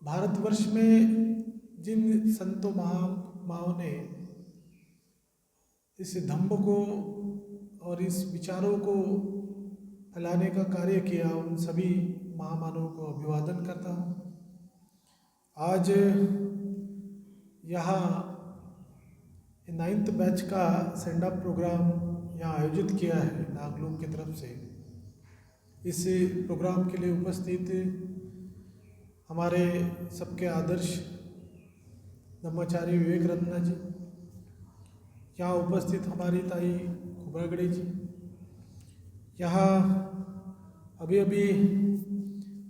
भारतवर्ष में जिन संतों महामाओं ने इस धम्म को और इस विचारों को फैलाने का कार्य किया, उन सभी महामानवों को अभिवादन करता हूँ। आज यहाँ 9th बैच का सेंड ऑफ प्रोग्राम यहाँ आयोजित किया है नागलोक की तरफ से। इस प्रोग्राम के लिए उपस्थित हमारे सबके आदर्श ब्रह्मचारी विवेक रत्ना जी, यहाँ उपस्थित हमारी ताई खुबरागड़े जी, यहाँ अभी अभी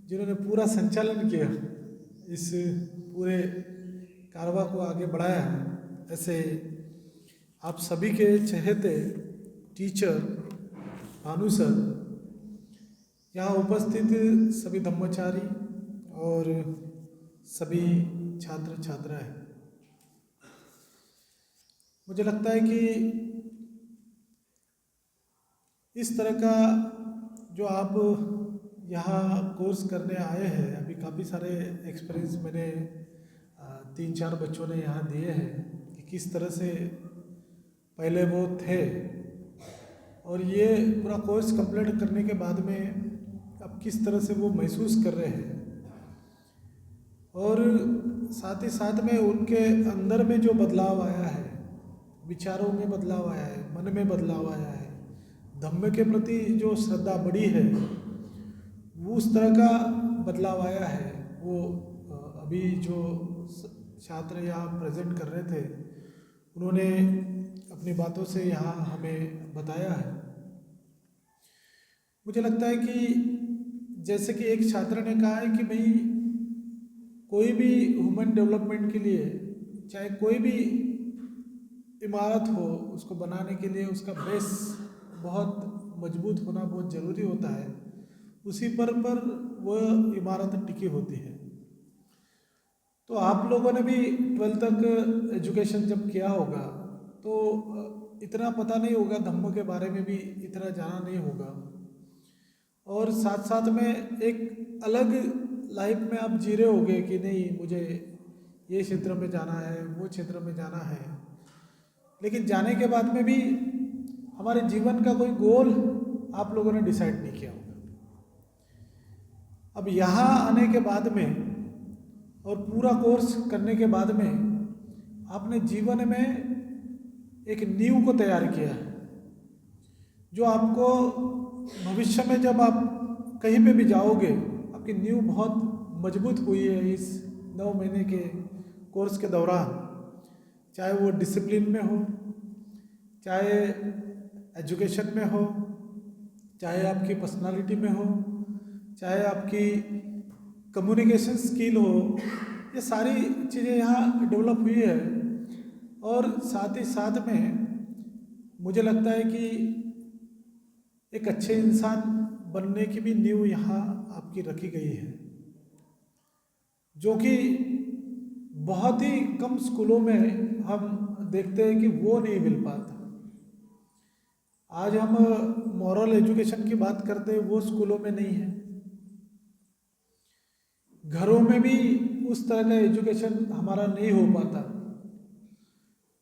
जिन्होंने पूरा संचालन किया, इस पूरे कारवा को आगे बढ़ाया है, ऐसे आप सभी के चहेते टीचर भानु सर, यहाँ उपस्थित सभी ब्रह्मचारी और सभी छात्र छात्राएं, मुझे लगता है कि इस तरह का जो आप यहाँ कोर्स करने आए हैं, अभी काफ़ी सारे एक्सपीरियंस मैंने 3-4 बच्चों ने यहाँ दिए हैं कि किस तरह से पहले वो थे, और ये पूरा कोर्स कंप्लीट करने के बाद में अब किस तरह से वो महसूस कर रहे हैं, और साथ ही साथ में उनके अंदर में जो बदलाव आया है, विचारों में बदलाव आया है, मन में बदलाव आया है, धम्म के प्रति जो श्रद्धा बढ़ी है, वो उस तरह का बदलाव आया है, वो अभी जो छात्र यहाँ प्रेजेंट कर रहे थे उन्होंने अपनी बातों से यहाँ हमें बताया है। मुझे लगता है कि जैसे कि एक छात्र ने कहा है कि भाई कोई भी ह्यूमन डेवलपमेंट के लिए चाहे कोई भी इमारत हो उसको बनाने के लिए उसका बेस बहुत मजबूत होना बहुत ज़रूरी होता है, उसी पर वह इमारत टिकी होती है। तो आप लोगों ने भी 12th तक एजुकेशन जब किया होगा तो इतना पता नहीं होगा, धम्म के बारे में भी इतना जाना नहीं होगा, और साथ साथ में एक अलग लाइफ में आप जी रहे होगे कि नहीं मुझे ये क्षेत्र में जाना है वो क्षेत्र में जाना है, लेकिन जाने के बाद में भी हमारे जीवन का कोई गोल आप लोगों ने डिसाइड नहीं किया होगा। अब यहाँ आने के बाद में और पूरा कोर्स करने के बाद में आपने जीवन में एक नींव को तैयार किया है, जो आपको भविष्य में जब आप कहीं पे भी जाओगे आपकी नींव बहुत मजबूत हुई है इस 9 महीने के कोर्स के दौरान। चाहे वो डिसिप्लिन में हो, चाहे एजुकेशन में हो, चाहे आपकी पर्सनालिटी में हो, चाहे आपकी कम्युनिकेशन स्किल हो, ये सारी चीज़ें यहाँ डेवलप हुई है। और साथ ही साथ में मुझे लगता है कि एक अच्छे इंसान बनने की भी नींव यहाँ आपकी रखी गई है, जो कि बहुत ही कम स्कूलों में हम देखते हैं कि वो नहीं मिल पाता। आज हम मॉरल एजुकेशन की बात करते हैं, वो स्कूलों में नहीं है। घरों में भी उस तरह का एजुकेशन हमारा नहीं हो पाता,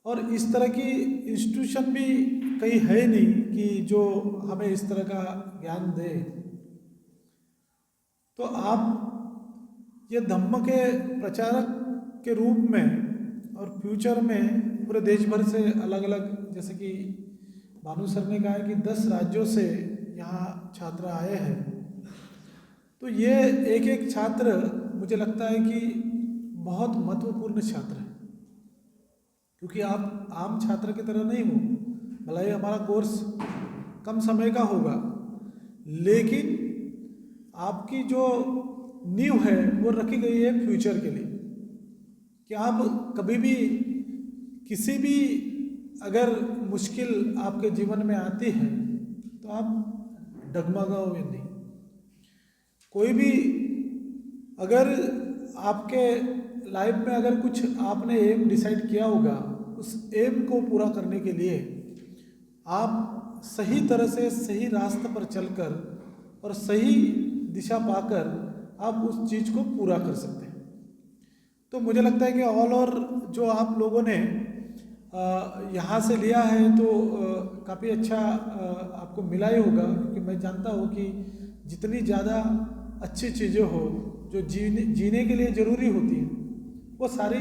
और इस तरह की इंस्टीट्यूशन भी कहीं है नहीं कि जो हमें इस तरह का ज्ञान दे। तो आप ये धम्म के प्रचारक के रूप में और फ्यूचर में पूरे देश भर से अलग अलग, जैसे कि भानु सर ने कहा है कि 10 राज्यों से यहाँ छात्र आए हैं, तो ये एक एक छात्र मुझे लगता है कि बहुत महत्वपूर्ण छात्र है, क्योंकि आप आम छात्र की तरह नहीं हो। भले ही हमारा कोर्स कम समय का होगा, लेकिन आपकी जो नींव है वो रखी गई है फ्यूचर के लिए, कि आप कभी भी किसी भी अगर मुश्किल आपके जीवन में आती है तो आप डगमगाओगे नहीं। कोई भी अगर आपके लाइफ में अगर कुछ आपने एम डिसाइड किया होगा, उस एम को पूरा करने के लिए आप सही तरह से सही रास्ते पर चलकर और सही दिशा पाकर आप उस चीज़ को पूरा कर सकते हैं। तो मुझे लगता है कि ऑल ओवर जो आप लोगों ने यहाँ से लिया है तो काफ़ी अच्छा आपको मिला ही होगा, क्योंकि मैं जानता हूँ कि जितनी ज़्यादा अच्छी चीज़ें हो जो जीने के लिए ज़रूरी होती है वो सारी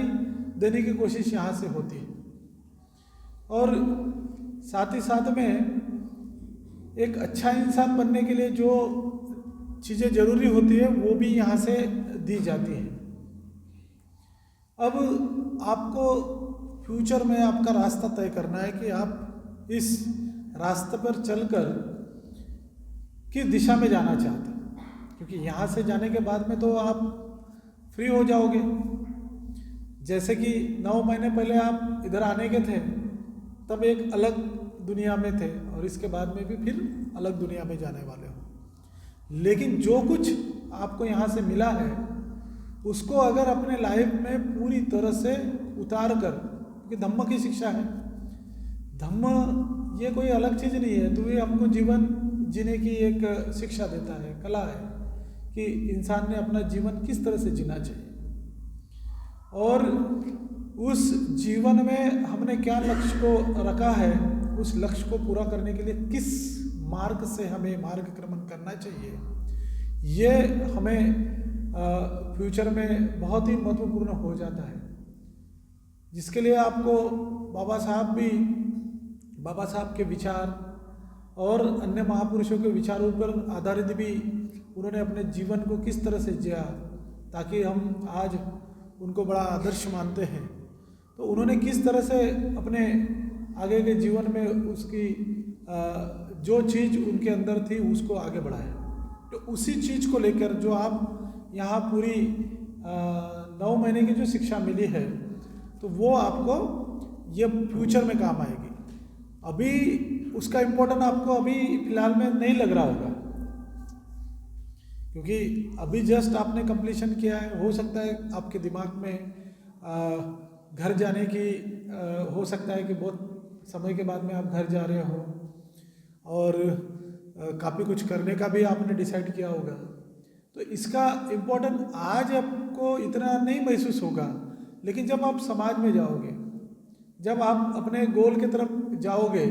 देने की कोशिश यहाँ से होती है। और साथ ही साथ में एक अच्छा इंसान बनने के लिए जो चीज़ें ज़रूरी होती है वो भी यहाँ से दी जाती है। अब आपको फ्यूचर में आपका रास्ता तय करना है कि आप इस रास्ते पर चलकर किस दिशा में जाना चाहते हैं, क्योंकि यहाँ से जाने के बाद में तो आप फ्री हो जाओगे। जैसे कि 9 महीने पहले आप इधर आने के थे तब एक अलग दुनिया में थे, और इसके बाद में भी फिर अलग दुनिया में जाने वाले हो। लेकिन जो कुछ आपको यहाँ से मिला है उसको अगर अपने लाइफ में पूरी तरह से उतार कर, क्योंकि धम्म की शिक्षा है, धम्म ये कोई अलग चीज़ नहीं है, तो ये हमको जीवन जीने की एक शिक्षा देता है, कला है कि इंसान ने अपना जीवन किस तरह से जीना चाहिए, और उस जीवन में हमने क्या लक्ष्य को रखा है, उस लक्ष्य को पूरा करने के लिए किस मार्ग से हमें मार्गक्रमण करना चाहिए, ये हमें फ्यूचर में बहुत ही महत्वपूर्ण हो जाता है। जिसके लिए आपको बाबा साहब के विचार और अन्य महापुरुषों के विचारों पर आधारित भी उन्होंने अपने जीवन को किस तरह से जिया, ताकि हम आज उनको बड़ा आदर्श मानते हैं, तो उन्होंने किस तरह से अपने आगे के जीवन में उसकी जो चीज़ उनके अंदर थी उसको आगे बढ़ाया। तो उसी चीज़ को लेकर जो आप यहाँ पूरी 9 महीने की जो शिक्षा मिली है, तो वो आपको ये फ्यूचर में काम आएगी। अभी उसका इम्पोर्टेंट आपको अभी फ़िलहाल में नहीं लग रहा होगा, क्योंकि अभी जस्ट आपने कंप्लीशन किया है। हो सकता है आपके दिमाग में घर जाने की हो सकता है कि बहुत समय के बाद में आप घर जा रहे हो, और काफ़ी कुछ करने का भी आपने डिसाइड किया होगा। तो इसका इम्पोर्टेंट आज आपको इतना नहीं महसूस होगा, लेकिन जब आप समाज में जाओगे, जब आप अपने गोल की तरफ जाओगे,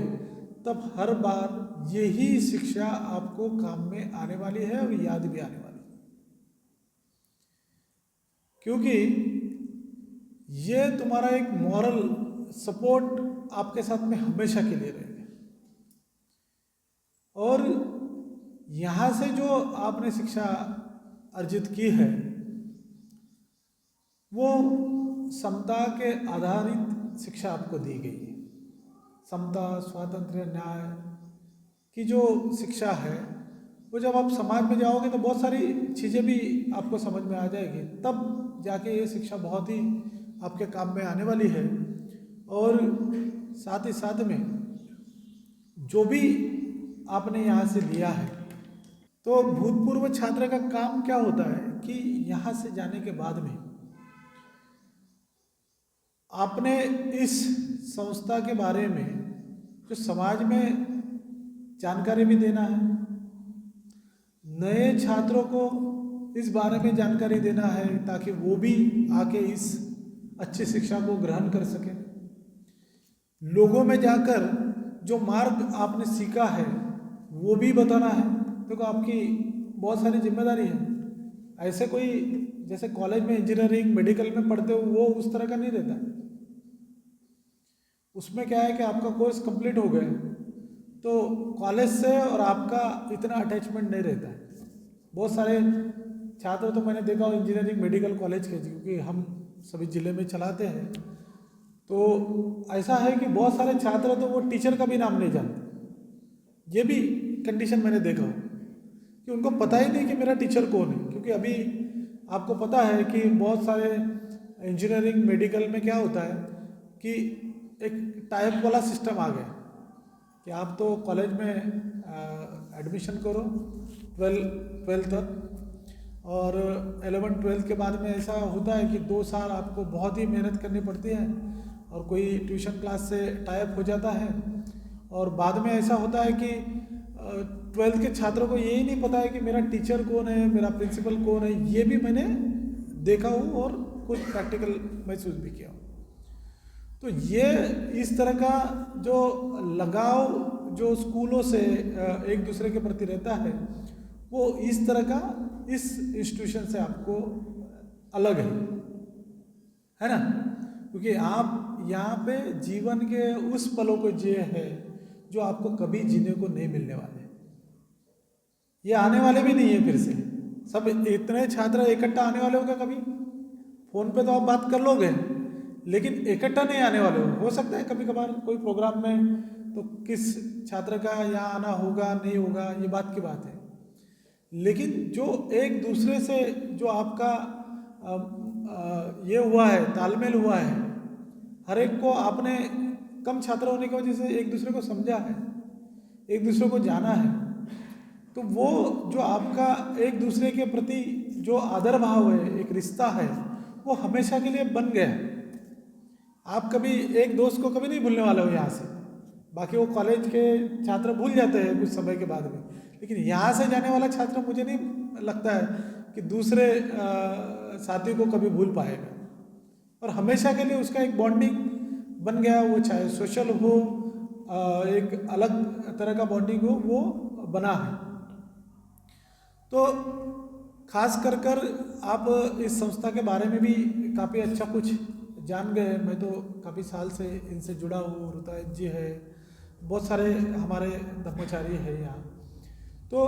तब हर बार यही शिक्षा आपको काम में आने वाली है और याद भी आने वाली है, क्योंकि ये तुम्हारा एक मॉरल सपोर्ट आपके साथ में हमेशा के लिए रहेगा। और यहाँ से जो आपने शिक्षा अर्जित की है, वो समता के आधारित शिक्षा आपको दी गई है। समता, स्वातंत्र्य, न्याय की जो शिक्षा है, वो जब आप समाज में जाओगे तो बहुत सारी चीज़ें भी आपको समझ में आ जाएगी, तब जाके ये शिक्षा बहुत ही आपके काम में आने वाली है। और साथ ही साथ में जो भी आपने यहाँ से लिया है, तो भूतपूर्व छात्र का काम क्या होता है कि यहाँ से जाने के बाद में आपने इस संस्था के बारे में जो समाज में जानकारी भी देना है, नए छात्रों को इस बारे में जानकारी देना है, ताकि वो भी आके इस अच्छी शिक्षा को ग्रहण कर सकें। लोगों में जाकर जो मार्ग आपने सीखा है वो भी बताना है। देखो, आपकी बहुत सारी जिम्मेदारी है। ऐसे कोई जैसे कॉलेज में इंजीनियरिंग, मेडिकल में पढ़ते हो, वो उस तरह का नहीं रहता। उसमें क्या है कि आपका कोर्स कंप्लीट हो गया तो कॉलेज से और आपका इतना अटैचमेंट नहीं रहता है। बहुत सारे छात्र तो मैंने देखा हो इंजीनियरिंग, मेडिकल कॉलेज के, क्योंकि हम सभी ज़िले में चलाते हैं, तो ऐसा है कि बहुत सारे छात्र तो वो टीचर का भी नाम नहीं जानते। ये भी कंडीशन मैंने देखा हो कि उनको पता ही नहीं कि मेरा टीचर कौन है। क्योंकि अभी आपको पता है कि बहुत सारे इंजीनियरिंग, मेडिकल में क्या होता है कि एक टाइप वाला सिस्टम आ गया कि आप तो कॉलेज में एडमिशन करो 12th तक, और 11th 12th के बाद में ऐसा होता है कि 2 साल आपको बहुत ही मेहनत करनी पड़ती है, और कोई ट्यूशन क्लास से टाइप हो जाता है। और बाद में ऐसा होता है कि 12th के छात्रों को यही नहीं पता है कि मेरा टीचर कौन है, मेरा प्रिंसिपल कौन है। ये भी मैंने देखा हूँ और कुछ प्रैक्टिकल महसूस भी किया हूँ। तो ये इस तरह का जो लगाव जो स्कूलों से एक दूसरे के प्रति रहता है, वो इस तरह का इस इंस्टीट्यूशन से आपको अलग है ना। क्योंकि आप यहाँ पे जीवन के उस पलों को जिए हैं जो आपको कभी जीने को नहीं मिलने वाले, ये आने वाले भी नहीं है फिर से। सब इतने छात्र इकट्ठा आने वाले होगा कभी? फोन पे तो आप बात कर लोगे, लेकिन इकट्ठा नहीं आने वाले हो सकता है कभी कभार कोई प्रोग्राम में, तो किस छात्र का यहाँ आना होगा नहीं होगा, ये बात की बात है। लेकिन जो एक दूसरे से जो आपका ये हुआ है, तालमेल हुआ है, हर एक को आपने कम छात्र होने की वजह से एक दूसरे को समझा है, एक दूसरे को जाना है, तो वो जो आपका एक दूसरे के प्रति जो आदर भाव है, एक रिश्ता है, वो हमेशा के लिए बन गया है। आप कभी एक दोस्त को कभी नहीं भूलने वाले हो यहाँ से। बाकी वो कॉलेज के छात्र भूल जाते हैं कुछ समय के बाद में, लेकिन यहाँ से जाने वाला छात्र मुझे नहीं लगता है कि दूसरे साथी को कभी भूल पाएगा। और हमेशा के लिए उसका एक बॉन्डिंग बन गया, वो चाहे सोशल हो, एक अलग तरह का बॉन्डिंग हो, वो बना है। तो खास कर आप इस संस्था के बारे में भी काफ़ी अच्छा कुछ जान गए। मैं तो काफ़ी साल से इनसे जुड़ा हूँ, रुतायत जी है, बहुत सारे हमारे ब्रह्मचारी है यहाँ। तो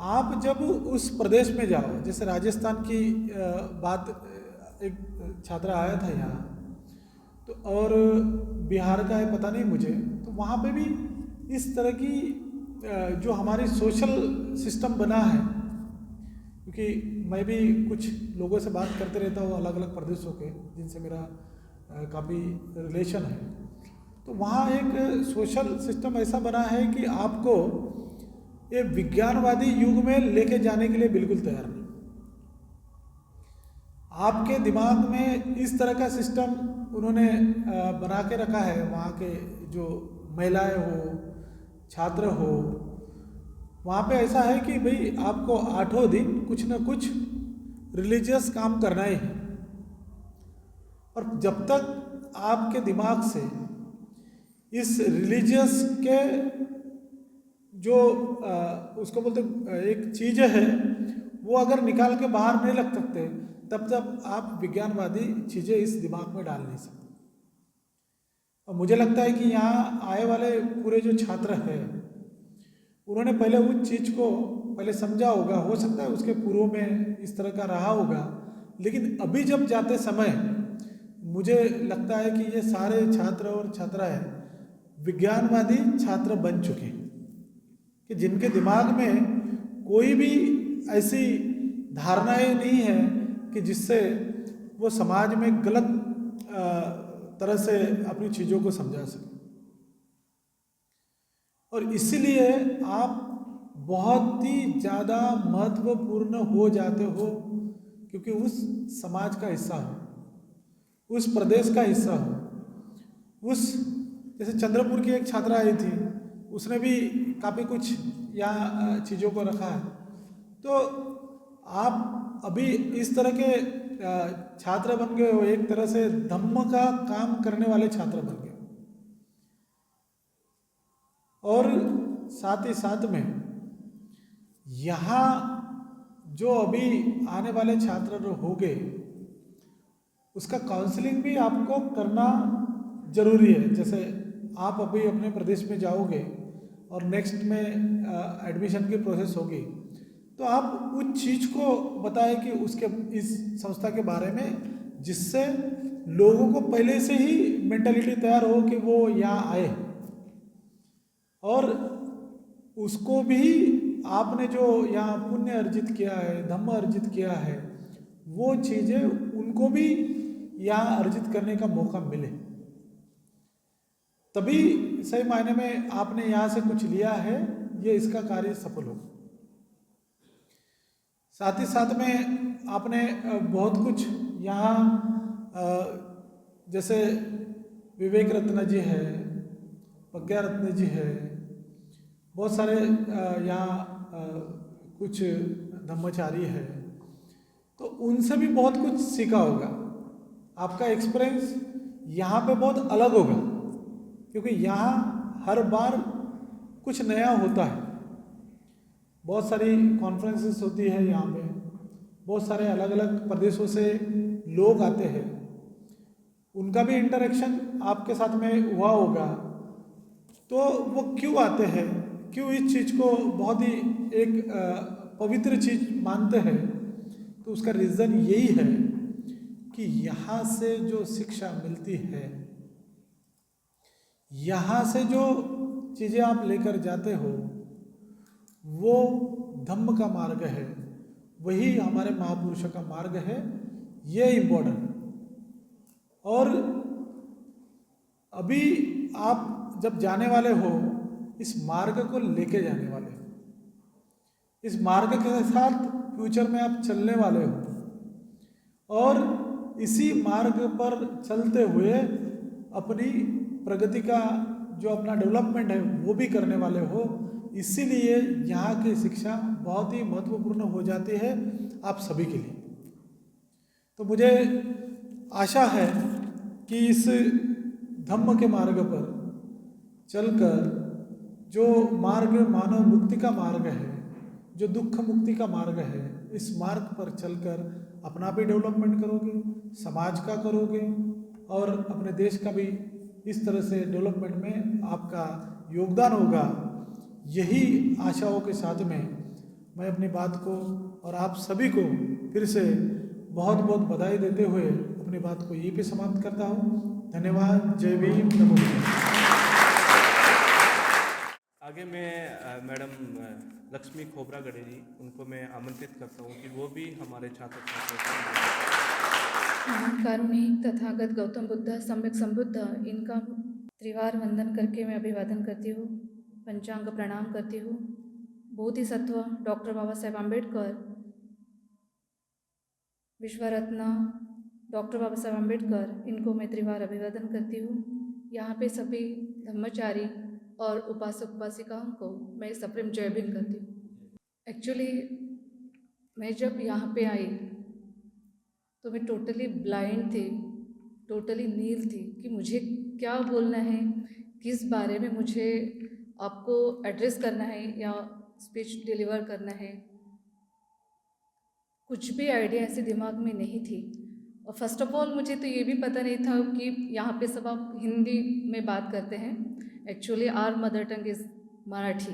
आप जब उस प्रदेश में जाओ, जैसे राजस्थान की बात एक छात्र आया था यहाँ, तो और बिहार का है पता नहीं मुझे, तो वहाँ पे भी इस तरह की जो हमारी सोशल सिस्टम बना है, क्योंकि मैं भी कुछ लोगों से बात करते रहता हूँ अलग अलग प्रदेशों के जिनसे मेरा काफ़ी रिलेशन है, तो वहाँ एक सोशल सिस्टम ऐसा बना है कि आपको ये विज्ञानवादी युग में लेके जाने के लिए बिल्कुल तैयार नहीं। आपके दिमाग में इस तरह का सिस्टम उन्होंने बना के रखा है, वहाँ के जो महिलाएं हो, छात्र हो, वहाँ पे ऐसा है कि भाई आपको 8 दिन कुछ ना कुछ रिलीजियस काम करना ही है, और जब तक आपके दिमाग से इस रिलीजियस के जो उसको बोलते एक चीज़ है वो अगर निकाल के बाहर नहीं रख सकते, तब तक आप विज्ञानवादी चीज़ें इस दिमाग में डाल नहीं सकते। और मुझे लगता है कि यहाँ आए वाले पूरे जो छात्र हैं उन्होंने पहले उस चीज़ को पहले समझा होगा, हो सकता है उसके पूर्व में इस तरह का रहा होगा, लेकिन अभी जब जाते समय मुझे लगता है कि ये सारे छात्र और छात्राएं विज्ञानवादी छात्र बन चुके हैं, कि जिनके दिमाग में कोई भी ऐसी धारणाएं नहीं है कि जिससे वो समाज में गलत तरह से अपनी चीज़ों को समझा सके। और इसलिए आप बहुत ही ज़्यादा महत्वपूर्ण हो जाते हो, क्योंकि उस समाज का हिस्सा हो, उस प्रदेश का हिस्सा हो। उस जैसे चंद्रपुर की एक छात्रा आई थी, उसने भी काफ़ी कुछ यहाँ चीज़ों को रखा है, तो आप अभी इस तरह के छात्र बन गए हो, एक तरह से धम्म का काम करने वाले छात्र बन गए। और साथ ही साथ में यहाँ जो अभी आने वाले छात्र होंगे उसका काउंसलिंग भी आपको करना जरूरी है। जैसे आप अभी अपने प्रदेश में जाओगे और नेक्स्ट में एडमिशन की प्रोसेस होगी, तो आप उस चीज़ को बताएं कि उसके इस संस्था के बारे में, जिससे लोगों को पहले से ही मेंटालिटी तैयार हो कि वो यहाँ आए, और उसको भी आपने जो यहाँ पुण्य अर्जित किया है, धम्म अर्जित किया है, वो चीज़ें उनको भी यहाँ अर्जित करने का मौका मिले, तभी सही मायने में आपने यहाँ से कुछ लिया है, ये इसका कार्य सफल हो। साथ ही साथ में आपने बहुत कुछ यहाँ जैसे विवेक रत्न जी है, प्रज्ञा रत्न जी है, बहुत सारे यहाँ कुछ धम्मचारी है, तो उनसे भी बहुत कुछ सीखा होगा। आपका एक्सपीरियंस यहाँ पे बहुत अलग होगा, क्योंकि यहाँ हर बार कुछ नया होता है। बहुत सारी कॉन्फ्रेंसेस होती है यहाँ पे, बहुत सारे अलग अलग प्रदेशों से लोग आते हैं, उनका भी इंटरेक्शन आपके साथ में हुआ होगा। तो वो क्यों आते हैं, क्यों इस चीज़ को बहुत ही एक पवित्र चीज़ मानते हैं, तो उसका रीज़न यही है कि यहाँ से जो शिक्षा मिलती है, यहाँ से जो चीज़ें आप लेकर जाते हो, वो धम्म का मार्ग है, वही हमारे महापुरुषों का मार्ग है, ये इम्पोर्टेंट। और अभी आप जब जाने वाले हो, इस मार्ग को लेके जाने वाले हो, इस मार्ग के साथ फ्यूचर में आप चलने वाले हो, और इसी मार्ग पर चलते हुए अपनी प्रगति का जो अपना डेवलपमेंट है वो भी करने वाले हो। इसीलिए यहाँ की शिक्षा बहुत ही महत्वपूर्ण हो जाती है आप सभी के लिए। तो मुझे आशा है कि इस धम्म के मार्ग पर चलकर जो मार्ग मानव मुक्ति का मार्ग है, जो दुख मुक्ति का मार्ग है, इस मार्ग पर चलकर अपना भी डेवलपमेंट करोगे, समाज का करोगे, और अपने देश का भी इस तरह से डेवलपमेंट में आपका योगदान होगा। यही आशाओं के साथ में मैं अपनी बात को और आप सभी को फिर से बहुत बहुत बधाई देते हुए अपनी बात को यहीं पे समाप्त करता हूँ। धन्यवाद। जय भीम, नमो बुद्धाय। आगे मैं मैडम लक्ष्मी खोबरागढ़े जी, उनको मैं आमंत्रित करता हूँ कि वो भी हमारे छात्र छात्राओं महान कारुणिक तथागत गौतम बुद्ध सम्यक संबुद्ध, इनका त्रिवार वंदन करके मैं अभिवादन करती हूँ, पंचांग प्रणाम करती हूँ। बोधिसत्व डॉक्टर बाबा साहेब आम्बेडकर, विश्व रत्न डॉक्टर बाबा साहेब आम्बेडकर, इनको मैं त्रिवार अभिवादन करती हूँ। यहाँ पे सभी धर्मचारी और उपासक उपासिकाओं को मैं सप्रेम जय भीम करती हूँ। एक्चुअली मैं जब यहाँ पे आई तो मैं टोटली ब्लाइंड थी, टोटली नील थी कि मुझे क्या बोलना है, किस बारे में मुझे आपको एड्रेस करना है या स्पीच डिलीवर करना है, कुछ भी आइडिया ऐसे दिमाग में नहीं थी। और फर्स्ट ऑफ ऑल मुझे तो ये भी पता नहीं था कि यहाँ पे सब आप हिंदी में बात करते हैं। Actually our mother tongue is Marathi.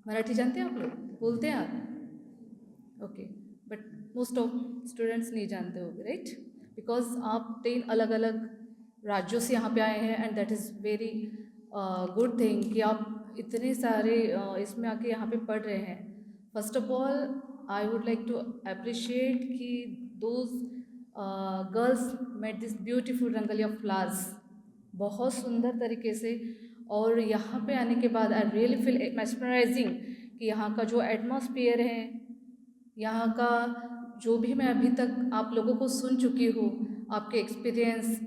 Marathi जानते हैं आप लोग, बोलते हैं आप? Okay, but most of students नहीं जानते होंगे, राइट? बिकॉज आप 3 अलग अलग राज्यों से यहाँ पे आए हैं and that is very good thing कि आप इतने सारे इसमें आके यहाँ पे पढ़ रहे हैं। First of all I would like to appreciate कि those girls made this beautiful rangoli of flowers बहुत सुंदर तरीके से। और यहाँ पे आने के बाद आई रियली फील मेस्मराइजिंग कि यहाँ का जो एटमॉस्फेयर है, यहाँ का जो भी मैं अभी तक आप लोगों को सुन चुकी हूँ, आपके एक्सपीरियंस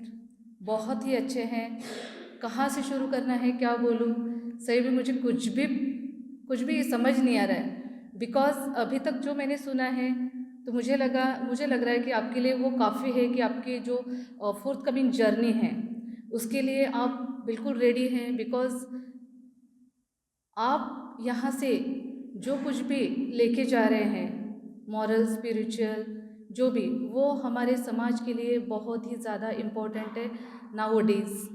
बहुत ही अच्छे हैं। कहाँ से शुरू करना है, क्या बोलूँ, सही में मुझे कुछ भी समझ नहीं आ रहा है। बिकॉज़ अभी तक जो मैंने सुना है तो मुझे लग रहा है कि आपके लिए वो काफ़ी है कि आपकी जो फोर्थ कमिंग जर्नी है उसके लिए आप बिल्कुल रेडी हैं। बिकॉज़ आप यहाँ से जो कुछ भी लेके जा रहे हैं, मॉरल स्पिरिचुअल जो भी, वो हमारे समाज के लिए बहुत ही ज़्यादा इम्पोर्टेंट है नाउअडेज़।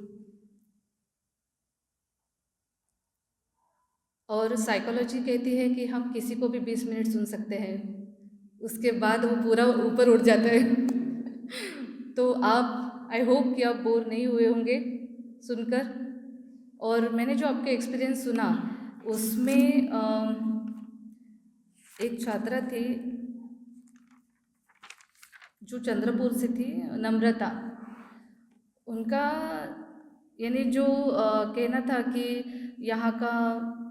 और साइकोलॉजी कहती है कि हम किसी को भी 20 मिनट सुन सकते हैं, उसके बाद वो पूरा ऊपर उठ जाता है। तो आप, आई होप कि आप बोर नहीं हुए होंगे सुनकर। और मैंने जो आपके एक्सपीरियंस सुना उसमें एक छात्रा थी जो चंद्रपुर से थी, नम्रता, उनका यानी जो कहना था कि यहाँ का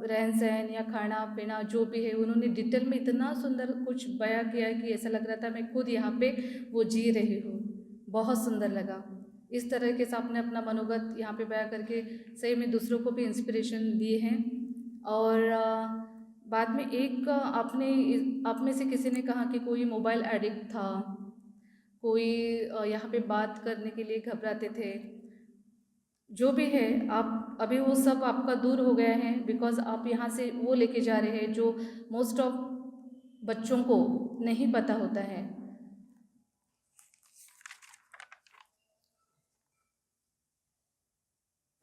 रहन सहन या खाना पीना जो भी है, उन्होंने डिटेल में इतना सुंदर कुछ बयां किया कि ऐसा लग रहा था मैं खुद यहाँ पे वो जी रही हूँ। बहुत सुंदर लगा। इस तरह के से आपने अपना मनोगत यहाँ पे बयां करके सही में दूसरों को भी इंस्पिरेशन दिए हैं। और बाद में एक आप में से किसी ने कहा कि कोई मोबाइल एडिक्ट था, कोई यहाँ पे बात करने के लिए घबराते थे। जो भी है, आप अभी वो सब आपका दूर हो गया है। बिकॉज़ आप यहाँ से वो लेके जा रहे हैं जो मोस्ट ऑफ बच्चों को नहीं पता होता है।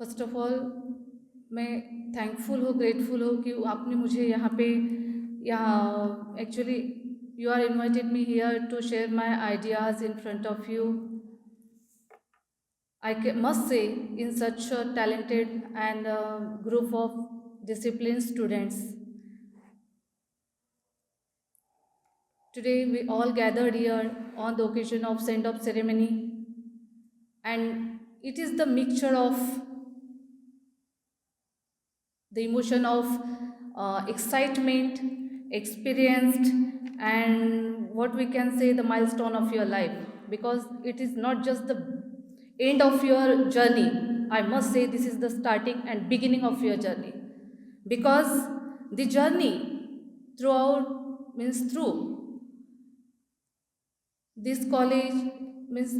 फर्स्ट ऑफ ऑल मैं थैंकफुल हूँ, ग्रेटफुल हूँ कि आपने मुझे यहाँ actually you are invited me here to share my ideas in front of you. I must say, in such a talented and group of disciplined students, today we all gathered here on the occasion of send-off ceremony, and it is the mixture of the emotion of excitement, experienced, and what we can say the milestone of your life, because it is not just the end of your journey. I must say this is the starting and beginning of your journey, because the journey throughout means through this college means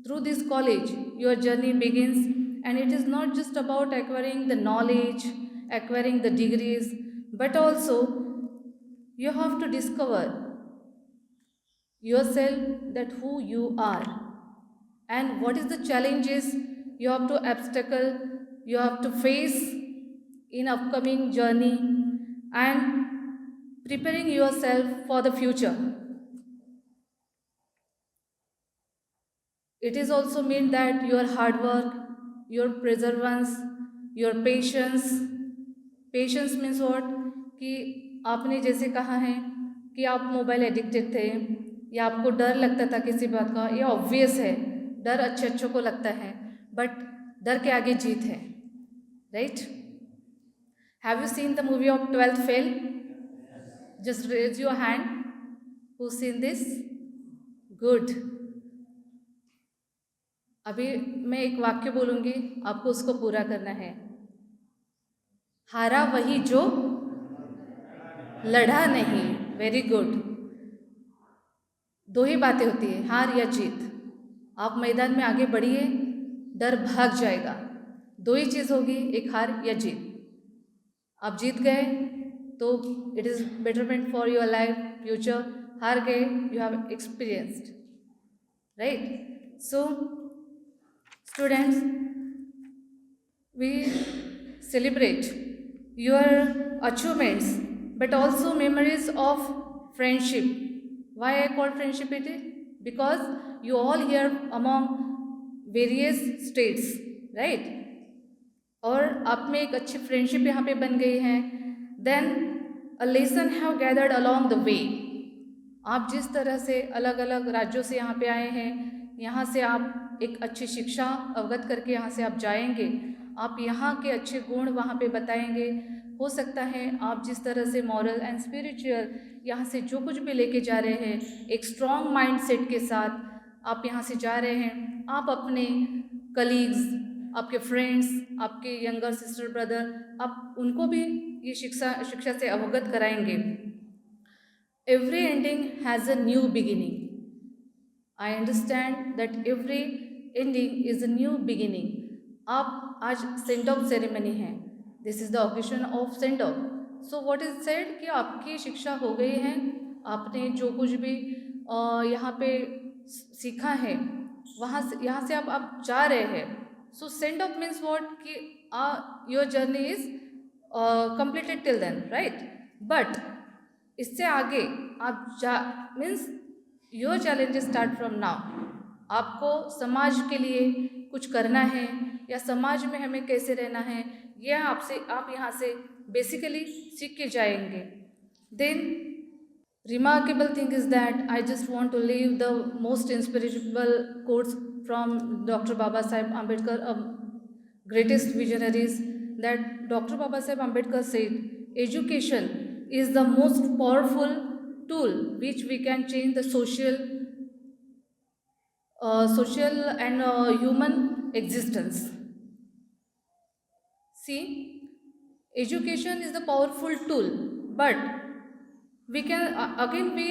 through this college your journey begins. And it is not just about acquiring the knowledge, acquiring the degrees, but also you have to discover yourself, that who you are and what is the challenges you have to obstacle, you have to face in upcoming journey, and preparing yourself for the future. It is also mean that your hard work, your perseverance, your patience. Patience means what? कि आपने जैसे कहा है कि आप mobile addicted थे या आपको डर लगता था किसी बात का, ये ऑब्वियस है, डर अच्छों को लगता है, बट डर के आगे जीत है, right? Have you seen the movie of 12th fail? Just raise your hand who seen this? Good. अभी मैं एक वाक्य बोलूँगी, आपको उसको पूरा करना है. हारा वही जो लड़ा नहीं. Very good. दो ही बातें होती है, हार या जीत. आप मैदान में आगे बढ़िए, डर भाग जाएगा. दो ही चीज़ होगी, एक हार या जीत. आप जीत गए तो it is betterment for your life future. हार गए, you have experienced, right? So students, we celebrate your achievements but also memories of friendship. Why I call friendship it is? Because you all here among various states, right? और आप में एक अच्छी friendship यहाँ पे बन गई है. Then a lesson have gathered along the way. आप जिस तरह से अलग अलग राज्यों से यहाँ पे आए हैं, यहाँ से आप एक अच्छी शिक्षा अवगत करके यहाँ से आप जाएंगे, आप यहाँ के अच्छे गुण वहाँ पे बताएंगे. हो सकता है आप जिस तरह से मॉरल एंड स्पिरिचुअल यहाँ से जो कुछ भी लेके जा रहे हैं, एक स्ट्रॉन्ग माइंड सेट के साथ आप यहाँ से जा रहे हैं, आप अपने कलीग्स, आपके फ्रेंड्स, आपके यंगर सिस्टर ब्रदर, आप उनको भी ये शिक्षा से अवगत कराएंगे. Every ending has a new beginning. I understand that every ending is a new beginning. आप आज सेंड ऑफ सेरेमनी है. This is the occasion of send off. So what is said कि आपकी शिक्षा हो गई है, आपने जो कुछ भी यहाँ पे सीखा है वहाँ से यहाँ से आप जा रहे हैं. So send off means what कि your journey is completed till then, right? But इससे आगे आप जा means your challenges start from now. आपको समाज के लिए कुछ करना है या समाज में हमें कैसे रहना है, यह आप यहाँ से बेसिकली सीख के जाएंगे. Then remarkable thing is that I just want to leave the most inspirational quotes from doctor Baba Saheb Ambedkar, greatest visionaries, that doctor Baba Saheb Ambedkar said, education is the most powerful tool which we can change the social and human existence. See, education is the powerful tool, but we can again we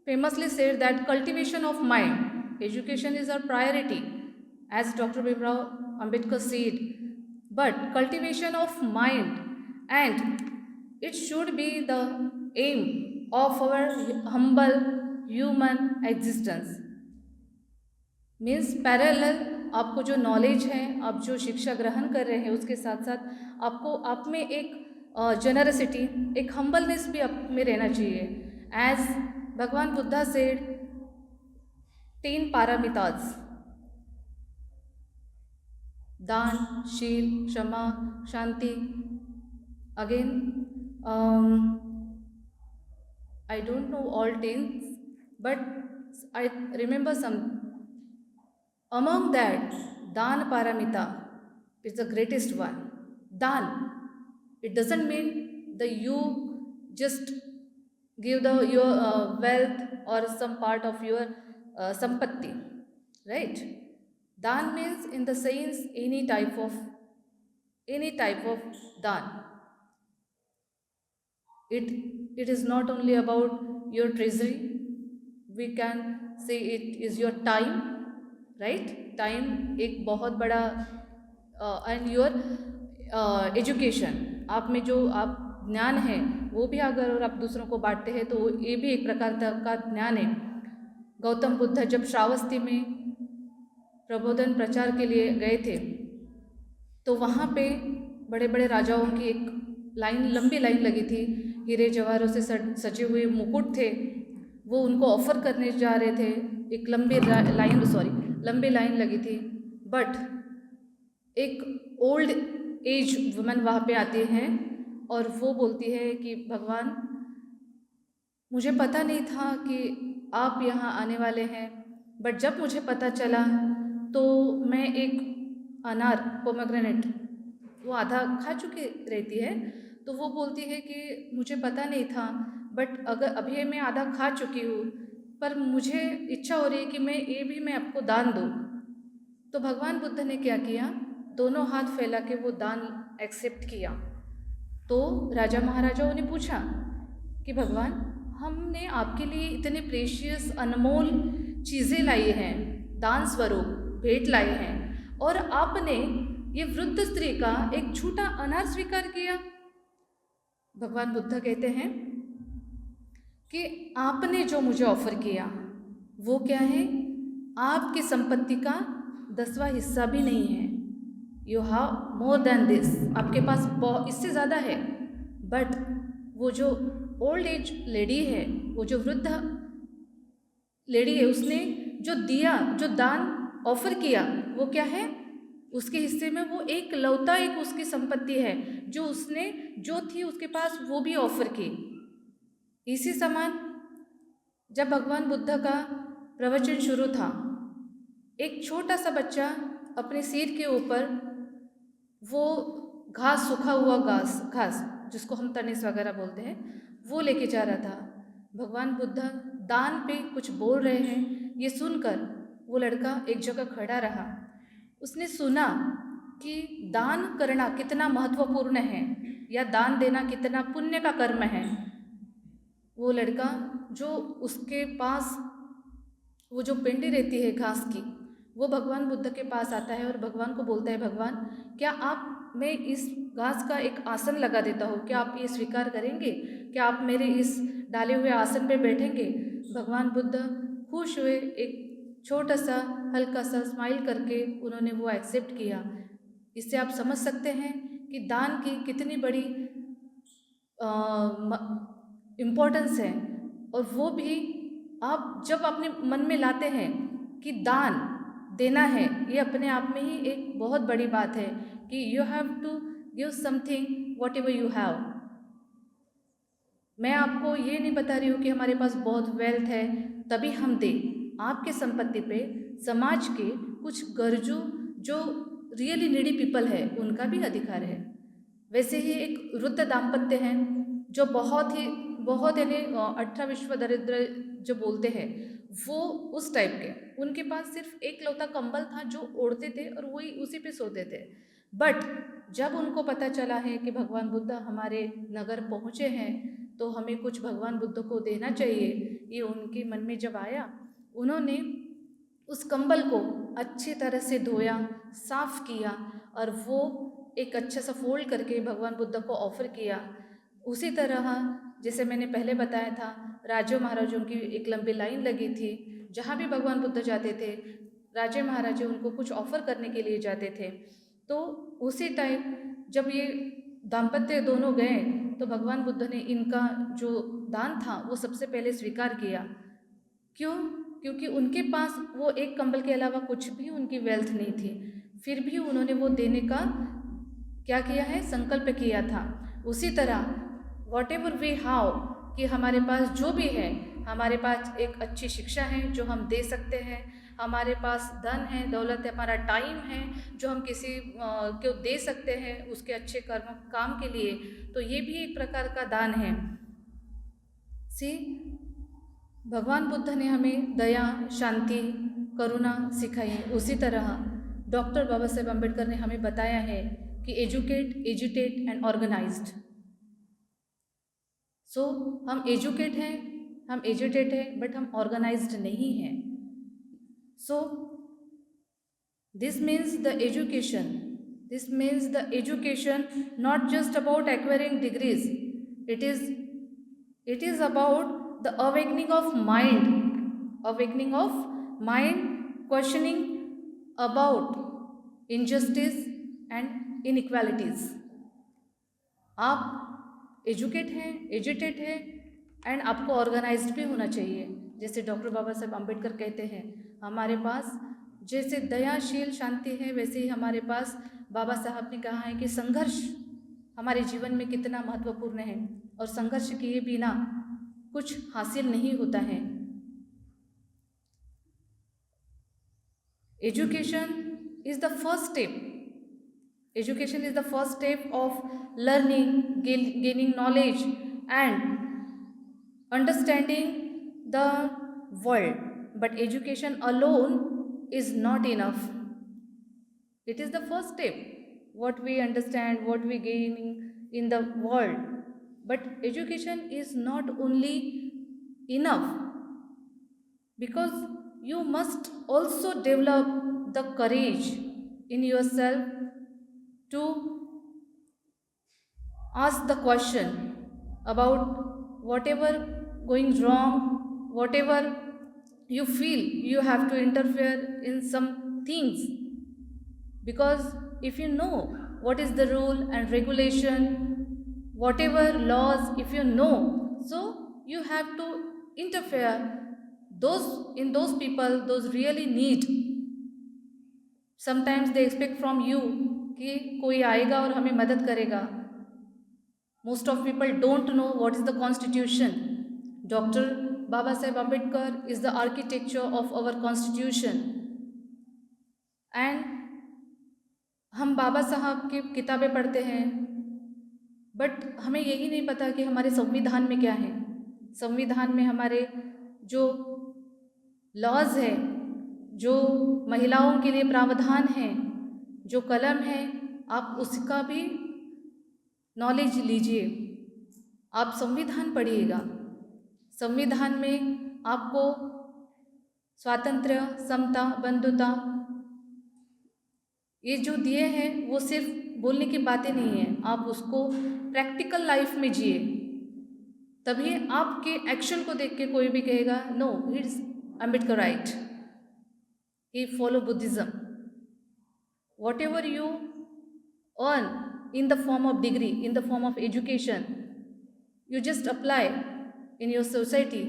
famously said that cultivation of mind, education is our priority, as Dr. Bhimrao Ambedkar said, but cultivation of mind, and it should be the aim of our humble human existence. Means parallel आपको जो knowledge है, आप जो शिक्षा ग्रहण कर रहे हैं, उसके साथ साथ आपको आप में एक जनरसिटी, एक हम्बलनेस भी आप में रहना चाहिए. एज भगवान बुद्धा सेड 10 पारामिताज, दान, शील, क्षमा, शांति. Again I don't know all 10, but I remember some. Among that, Dan Paramita is the greatest one. Dan, it doesn't mean that you just give your wealth or some part of your sampatti, right? Dan means in the sense any type of dan. It is not only about your treasury. We can say it is your time, right? Time एक बहुत बड़ा and your education, आप में जो आप ज्ञान है वो भी अगर आप दूसरों को बांटते हैं तो ये भी एक प्रकार का ज्ञान है. गौतम बुद्ध जब श्रावस्ती में प्रबोधन प्रचार के लिए गए थे तो वहाँ पे बड़े बड़े राजाओं की एक लंबी लाइन लगी थी. हीरे जवाहरों से सजे हुए मुकुट थे, वो उनको ऑफर करने जा रहे थे. एक लंबी लाइन लंबी लाइन लगी थी, बट एक ओल्ड एज वुमन वहाँ पे आती हैं और वो बोलती है कि भगवान, मुझे पता नहीं था कि आप यहाँ आने वाले हैं, बट जब मुझे पता चला तो मैं एक अनार पोमेग्रेनेट वो आधा खा चुकी रहती है, तो वो बोलती है कि मुझे पता नहीं था, बट अगर अभी मैं आधा खा चुकी हूँ, पर मुझे इच्छा हो रही है कि मैं आपको दान दूँ। तो भगवान बुद्ध ने क्या किया, दोनों हाथ फैला के वो दान एक्सेप्ट किया। तो राजा महाराजाओं ने पूछा कि भगवान, हमने आपके लिए इतने प्रेशियस अनमोल चीज़ें लाई हैं, दान स्वरूप भेंट लाए हैं, और आपने ये वृद्ध स्त्री का एक छोटा अनार स्वीकार किया। भगवान बुद्ध कहते हैं कि आपने जो मुझे ऑफर किया वो क्या है, आपकी संपत्ति का 10वां हिस्सा भी नहीं है। You have more than this, आपके पास इससे ज़्यादा है, बट वो जो ओल्ड एज लेडी है, वो जो वृद्ध लेडी है, उसने जो दिया, जो दान ऑफर किया, वो क्या है, उसके हिस्से में वो एक लौता एक उसकी संपत्ति है जो उसने जो थी उसके पास वो भी ऑफर की। इसी समान जब भगवान बुद्ध का प्रवचन शुरू था, एक छोटा सा बच्चा अपने सिर के ऊपर वो घास, सूखा हुआ घास जिसको हम तनिस वगैरह बोलते हैं, वो लेके जा रहा था। भगवान बुद्ध दान पे कुछ बोल रहे हैं, ये सुनकर वो लड़का एक जगह खड़ा रहा। उसने सुना कि दान करना कितना महत्वपूर्ण है या दान देना कितना पुण्य का कर्म है। वो लड़का जो उसके पास वो जो पिंडी रहती है घास की, वो भगवान बुद्ध के पास आता है और भगवान को बोलता है, भगवान, क्या आप, मैं इस घास का एक आसन लगा देता हूँ, क्या आप ये स्वीकार करेंगे? क्या आप मेरे इस डाले हुए आसन पे बैठेंगे? भगवान बुद्ध खुश हुए, एक छोटा सा हल्का सा स्माइल करके उन्होंने वो एक्सेप्ट किया। इससे आप समझ सकते हैं कि दान की कितनी बड़ी इम्पोर्टेंस है। और वो भी आप जब अपने मन में लाते हैं कि दान देना है, ये अपने आप में ही एक बहुत बड़ी बात है कि you have to give something whatever you have. मैं आपको ये नहीं बता रही हूँ कि हमारे पास बहुत वेल्थ है तभी हम दें। आपके संपत्ति पे समाज के कुछ गरजू जो रियली नीडी पीपल है उनका भी अधिकार है। वैसे ही एक वृद्ध दाम्पत्य हैं जो बहुत यानी 18 विश्व दरिद्र जो बोलते हैं, वो उस टाइप के, उनके पास सिर्फ एक लौता कंबल था जो ओढ़ते थे और वही उसी पे सोते थे। बट जब उनको पता चला है कि भगवान बुद्ध हमारे नगर पहुँचे हैं तो हमें कुछ भगवान बुद्ध को देना चाहिए, ये उनके मन में जब आया, उन्होंने उस कंबल को अच्छी तरह से धोया, साफ़ किया और वो एक अच्छा सा फोल्ड करके भगवान बुद्ध को ऑफ़र किया। उसी तरह जैसे मैंने पहले बताया था, राजा महाराजों की एक लंबी लाइन लगी थी, जहाँ भी भगवान बुद्ध जाते थे राजा महाराजा उनको कुछ ऑफ़र करने के लिए जाते थे। तो उसी टाइम जब ये दाम्पत्य दोनों गए तो भगवान बुद्ध ने इनका जो दान था वो सबसे पहले स्वीकार किया। क्यों? क्योंकि उनके पास वो एक कंबल के अलावा कुछ भी उनकी वेल्थ नहीं थी, फिर भी उन्होंने वो देने का क्या किया है, संकल्प किया था। उसी तरह वॉट एवर वी हैव, कि हमारे पास जो भी है, हमारे पास एक अच्छी शिक्षा है जो हम दे सकते हैं, हमारे पास धन है, दौलत है, हमारा टाइम है जो हम किसी को दे सकते हैं उसके अच्छे काम के लिए, तो ये भी एक प्रकार का दान है। भगवान बुद्ध ने हमें दया, शांति, करुणा सिखाई। उसी तरह डॉक्टर बाबा साहेब अम्बेडकर ने हमें बताया है कि एजुकेट, एजुटेट एंड ऑर्गेनाइज्ड। सो हम एजुकेट हैं, हम एजुटेट हैं, बट हम ऑर्गेनाइज्ड नहीं हैं। So this means the education not just about acquiring degrees, it is about the awakening of mind, questioning about injustice and inequalities। आप एजुकेट हैं, एजुटेट हैं एंड आपको ऑर्गेनाइज्ड भी होना चाहिए। जैसे डॉक्टर बाबा साहेब अम्बेडकर कहते हैं, हमारे पास जैसे दयाशील शांति है, वैसे ही हमारे पास बाबा साहब ने कहा है कि संघर्ष हमारे जीवन में कितना महत्वपूर्ण है और संघर्ष किए बिना कुछ हासिल नहीं होता है। Education is the first step. Education is the first step of learning, gaining knowledge and understanding the world. But education alone is not enough. It is the first step, what we understand, what we gain in the world. But education is not only enough, because you must also develop the courage in yourself to ask the question about whatever going wrong, whatever you feel you have to interfere in some things. Because if you know what is the rule and regulation, whatever laws, if you know, so you have to interfere in those people those really need. Sometimes they expect from you कि कोई आएगा और हमें मदद करेगा. Most of people don't know what is the constitution. Dr. Baba Saheb Ambedkar is the architecture of our constitution. And हम बाबा साहब की किताबें पढ़ते हैं, बट हमें यही नहीं पता कि हमारे संविधान में क्या है. संविधान में हमारे जो लॉज है, जो महिलाओं के लिए प्रावधान है, जो कलम है, आप उसका भी नॉलेज लीजिए. आप संविधान पढ़िएगा. संविधान में आपको स्वातंत्र्य, समता, बंधुता ये जो दिए हैं वो सिर्फ बोलने की बातें नहीं हैं. आप उसको प्रैक्टिकल लाइफ में जिए, तभी आपके एक्शन को देख के कोई भी कहेगा no it's Ambedkar right, he follow Buddhism. Whatever you earn in the form of degree, in the form of education, you just apply in your society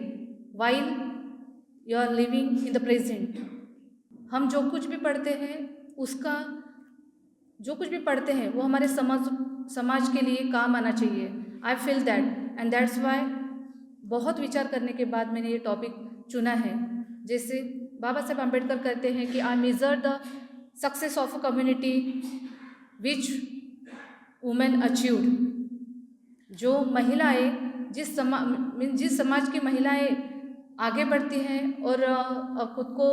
while you are living in the present. हम जो कुछ भी पढ़ते हैं उसका जो कुछ भी पढ़ते हैं वो हमारे समाज के लिए काम आना चाहिए. I feel that and that's why बहुत विचार करने के बाद मैंने ये टॉपिक चुना है. जैसे बाबा साहब अम्बेडकर कहते हैं कि I measure the success of a community which women achieved. जो महिलाएं जिस समाज की महिलाएं आगे बढ़ती हैं और खुद को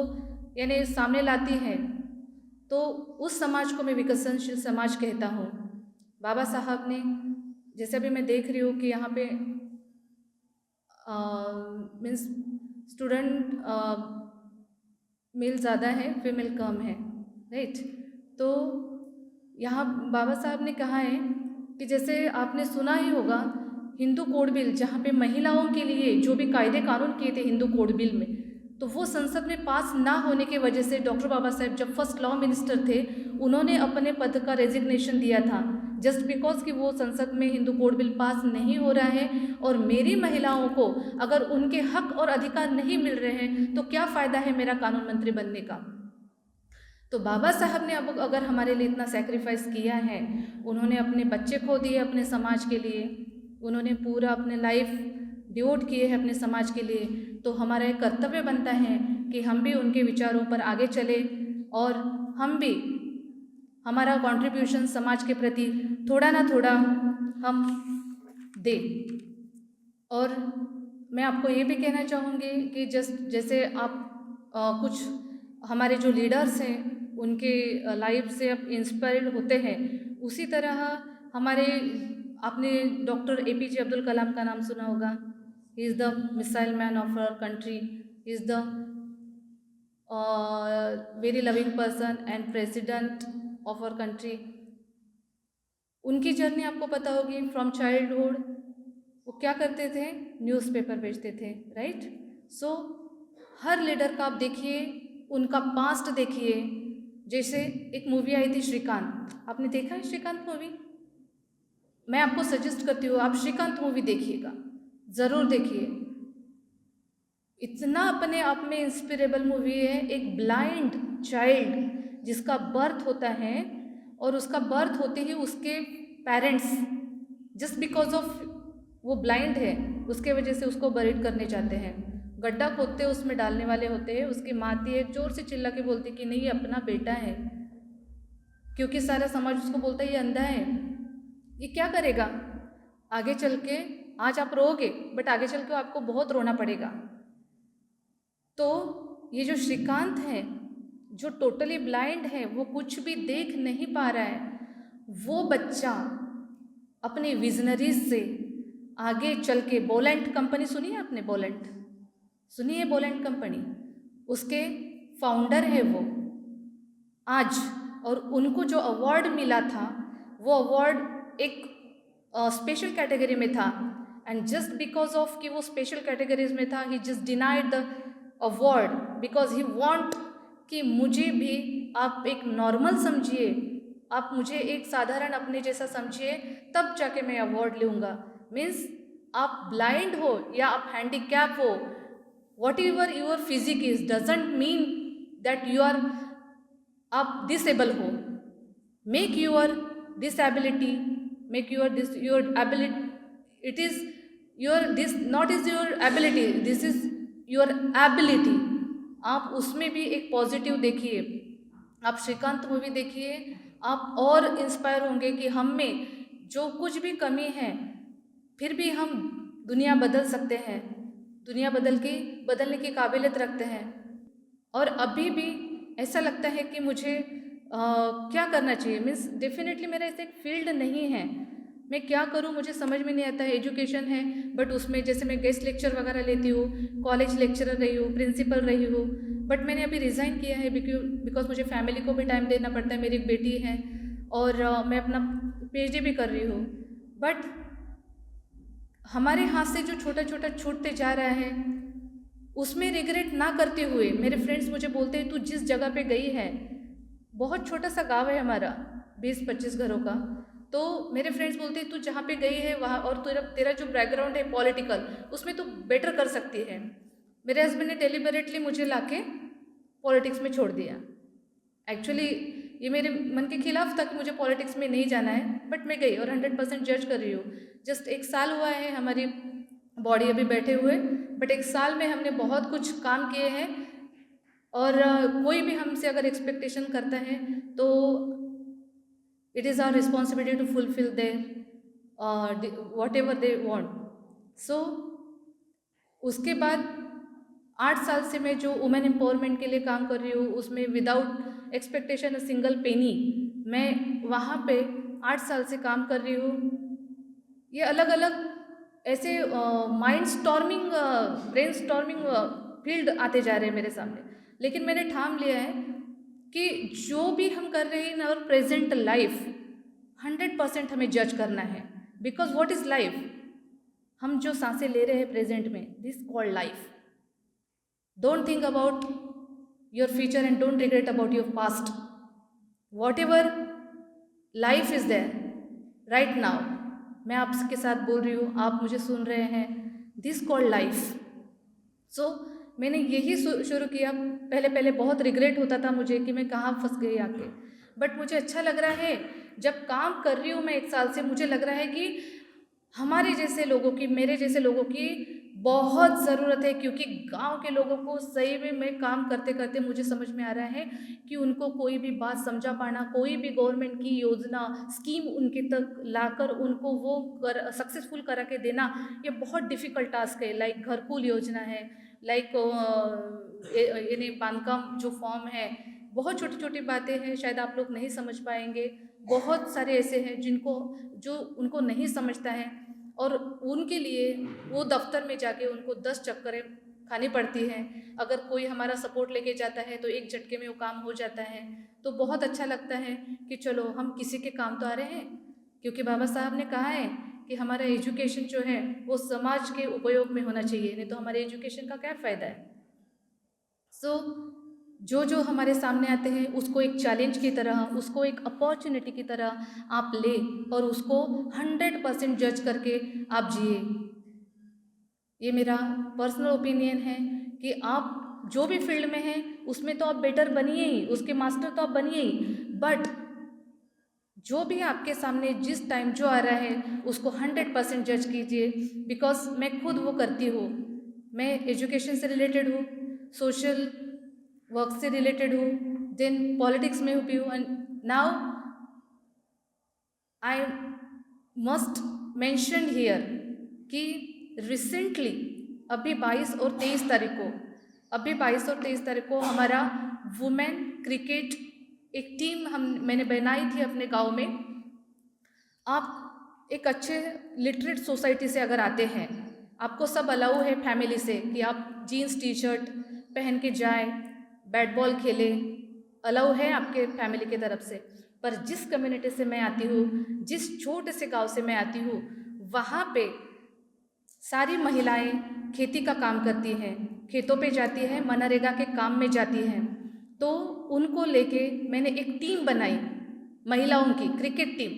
यानी सामने लाती हैं, तो उस समाज को मैं विकसनशील समाज कहता हूँ. बाबा साहब ने, जैसे अभी मैं देख रही हूँ कि यहाँ पे मीन्स स्टूडेंट मेल ज़्यादा है, फीमेल कम है, राइट. तो यहाँ बाबा साहब ने कहा है कि जैसे आपने सुना ही होगा हिंदू कोड बिल, जहाँ पे महिलाओं के लिए जो भी कायदे कानून किए थे हिंदू कोड बिल में, तो वो संसद में पास ना होने की वजह से डॉक्टर बाबा साहब जब फर्स्ट लॉ मिनिस्टर थे, उन्होंने अपने पद का रेजिग्नेशन दिया था, जस्ट बिकॉज कि वो संसद में हिंदू कोड बिल पास नहीं हो रहा है और मेरी महिलाओं को अगर उनके हक और अधिकार नहीं मिल रहे हैं तो क्या फ़ायदा है मेरा कानून मंत्री बनने का. तो बाबा साहब ने अब अगर हमारे लिए इतना सेक्रीफाइस किया है, उन्होंने अपने बच्चे खो दिए अपने समाज के लिए, उन्होंने पूरा अपने लाइफ डिवोट किए हैं अपने समाज के लिए, तो हमारा एक कर्तव्य बनता है कि हम भी उनके विचारों पर आगे चले और हम भी हमारा कंट्रीब्यूशन समाज के प्रति थोड़ा ना थोड़ा हम दें. और मैं आपको ये भी कहना चाहूँगी कि जैसे आप कुछ हमारे जो लीडर्स हैं उनके लाइफ से आप इंस्पायर्ड होते हैं, उसी तरह हमारे आपने डॉक्टर APJ अब्दुल कलाम का नाम सुना होगा. He is the missile man of our country, he is the very loving person and president of our country. उनकी जर्नी आपको पता होगी. फ्रॉम चाइल्डहुड वो क्या करते थे, न्यूज़पेपर बेचते थे, राइट. सो हर लीडर का आप देखिए, उनका पास्ट देखिए. जैसे एक मूवी आई थी श्रीकांत, आपने देखा है श्रीकांत मूवी? मैं आपको सजेस्ट करती हूँ आप श्रीकांत मूवी देखिएगा, ज़रूर देखिए. इतना अपने आप में इंस्पिरेबल मूवी है। एक ब्लाइंड चाइल्ड जिसका बर्थ होता है और उसका बर्थ होते ही उसके पेरेंट्स जस्ट बिकॉज ऑफ वो ब्लाइंड है उसके वजह से उसको बरीड करने चाहते हैं, गड्ढा खोदते उसमें डालने वाले होते हैं। उसकी माँ थी एक जोर से चिल्ला के बोलती कि नहीं ये अपना बेटा है, क्योंकि सारा समाज उसको बोलता है ये अंधा है, ये क्या करेगा आगे चल के। आज आप रोओगे बट आगे चल के आपको बहुत रोना पड़ेगा। तो ये जो श्रीकांत है जो टोटली ब्लाइंड है, वो कुछ भी देख नहीं पा रहा है, वो बच्चा अपने विजनरीज से आगे चल के बोलेंट कंपनी सुनी है आपने? बोलेंट सुनी है? बोलेंट कंपनी, उसके फाउंडर है वो आज। और उनको जो अवार्ड मिला था वो अवार्ड एक स्पेशल कैटेगरी में था, एंड जस्ट बिकॉज ऑफ कि वो स्पेशल कैटेगरीज में था he just denied the award because he want कि मुझे भी आप एक नॉर्मल समझिए, आप मुझे एक साधारण अपने जैसा समझिए, तब जाके मैं अवार्ड लूँगा। मीन्स आप ब्लाइंड हो या आप हैंडीकैप हो, whatever your physique is doesn't mean that you are आप डिसेबल हो। Make your disability, make your ability, it is your this not is your ability, this is your ability. आप उसमें भी एक पॉजिटिव देखिए, आप Shrikant movie देखिए, आप और इंस्पायर होंगे कि हम में जो कुछ भी कमी है फिर भी हम दुनिया बदल सकते हैं, दुनिया बदलने की काबिलियत रखते हैं। और अभी भी ऐसा लगता है कि मुझे क्या करना चाहिए, मीन्स डेफिनेटली मेरा ऐसे एक फील्ड नहीं है, मैं क्या करूं मुझे समझ में नहीं आता है। एजुकेशन है बट उसमें जैसे मैं गेस्ट लेक्चर वगैरह लेती हूँ, कॉलेज लेक्चरर रही हूँ, प्रिंसिपल रही हूँ, बट मैंने अभी रिज़ाइन किया है बिकॉज मुझे फैमिली को भी टाइम देना पड़ता है। मेरी एक बेटी है और मैं अपना पीएचडी भी कर रही हूँ, बट हमारे हाथ से जो छोटा छोटा छूटते जा रहा है उसमें रिग्रेट ना करते हुए, मेरे फ्रेंड्स मुझे बोलते हैं तू जिस जगह पे गई है, बहुत छोटा सा गांव है हमारा 20-25 घरों का, तो मेरे फ्रेंड्स बोलते हैं तू जहाँ पे गई है वहाँ, और तेरा जो बैकग्राउंड है पॉलिटिकल, उसमें तू बेटर कर सकती है। मेरे हस्बैंड ने डेलिबरेटली मुझे लाके पॉलिटिक्स में छोड़ दिया। एक्चुअली ये मेरे मन के खिलाफ था कि मुझे पॉलिटिक्स में नहीं जाना है, बट मैं गई और 100% जज कर रही हूँ। जस्ट 1 साल हुआ है हमारी बॉडी अभी बैठे हुए, बट 1 साल में हमने बहुत कुछ काम किए हैं। और कोई भी हमसे अगर एक्सपेक्टेशन करता है तो it is our responsibility to fulfil their whatever they want. So उसके बाद 8 साल से मैं जो वुमेन एम्पावरमेंट के लिए काम कर रही हूँ, उसमें विदाउट एक्सपेक्टेशन सिंगल पेनी, मैं वहाँ पे 8 साल से काम कर रही हूँ। ये अलग अलग ऐसे mind storming, brain storming field आते जा रहे हैं मेरे सामने, लेकिन मैंने ठान लिया है कि जो भी हम कर रहे हैं इन आवर प्रेजेंट लाइफ 100% हमें जज करना है। Because what is life? हम जो सांसें ले रहे हैं प्रेजेंट में, this called life. Don't think about your future and don't regret about your past. Whatever life is there right now, मैं आपके साथ बोल रही हूँ, आप मुझे सुन रहे हैं, दिस कॉल्ड लाइफ। सो मैंने यही शुरू किया। पहले बहुत रिग्रेट होता था मुझे कि मैं कहाँ फंस गई आके, बट मुझे अच्छा लग रहा है जब काम कर रही हूँ मैं 1 साल से, मुझे लग रहा है कि हमारे जैसे लोगों की, मेरे जैसे लोगों की बहुत ज़रूरत है। क्योंकि गांव के लोगों को सही में मैं काम करते करते मुझे समझ में आ रहा है कि उनको कोई भी बात समझा पाना, कोई भी गवर्नमेंट की योजना स्कीम उनके तक लाकर उनको वो सक्सेसफुल करा के देना, ये बहुत डिफ़िकल्ट टास्क है। लाइक घरकुल योजना है, लाइक यानी बांधकाम जो फॉर्म है, बहुत छोटी छोटी बातें हैं, शायद आप लोग नहीं समझ पाएंगे। बहुत सारे ऐसे हैं जो उनको नहीं समझता है, और उनके लिए वो दफ्तर में जाके उनको 10 चक्करें खानी पड़ती हैं। अगर कोई हमारा सपोर्ट लेके जाता है तो एक झटके में वो काम हो जाता है। तो बहुत अच्छा लगता है कि चलो हम किसी के काम तो आ रहे हैं, क्योंकि बाबा साहब ने कहा है कि हमारा एजुकेशन जो है वो समाज के उपयोग में होना चाहिए, नहीं तो हमारे एजुकेशन का क्या फ़ायदा है। सो जो हमारे सामने आते हैं उसको एक चैलेंज की तरह, उसको एक अपॉर्चुनिटी की तरह आप ले और उसको 100% जज करके आप जिए। ये मेरा पर्सनल ओपिनियन है कि आप जो भी फील्ड में हैं उसमें तो आप बेटर बनिए ही, उसके मास्टर तो आप बनिए ही, बट जो भी आपके सामने जिस टाइम जो आ रहा है उसको 100% जज कीजिए। बिकॉज मैं खुद वो करती हूँ, मैं एजुकेशन से रिलेटेड हूँ, सोशल वर्क से रिलेटेड हूँ, देन पॉलिटिक्स में भी हूँ, and now I must mention here कि रिसेंटली अभी 22 और 23 तारीख को हमारा वुमेन क्रिकेट एक टीम मैंने बनाई थी अपने गांव में। आप एक अच्छे लिटरेट सोसाइटी से अगर आते हैं, आपको सब अलाउ है फैमिली से कि आप जीन्स टी शर्ट पहन के जाएं, बैट बॉल खेलें, अलाउ है आपके फैमिली की तरफ से। पर जिस कम्युनिटी से मैं आती हूँ, जिस छोटे से गांव से मैं आती हूँ, वहाँ पे सारी महिलाएं खेती का काम करती हैं, खेतों पे जाती हैं, मनरेगा के काम में जाती हैं। तो उनको लेके मैंने एक टीम बनाई, महिलाओं की क्रिकेट टीम।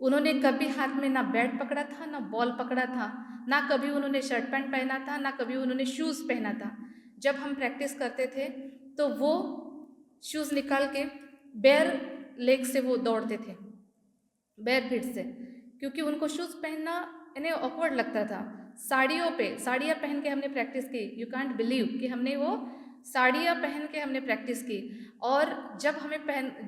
उन्होंने कभी हाथ में ना बैट पकड़ा था, ना बॉल पकड़ा था, ना कभी उन्होंने शर्ट पैंट पहना था, ना कभी उन्होंने शूज़ पहना था। जब हम प्रैक्टिस करते थे तो वो शूज़ निकाल के बेयर लेग से वो दौड़ते थे, बेयर फीट से, क्योंकि उनको शूज़ पहनना इन्हें ऑकवर्ड लगता था। साड़ियाँ पहन के हमने प्रैक्टिस की। यू कांट बिलीव कि हमने वो साड़ियाँ पहन के हमने प्रैक्टिस की। और जब हमें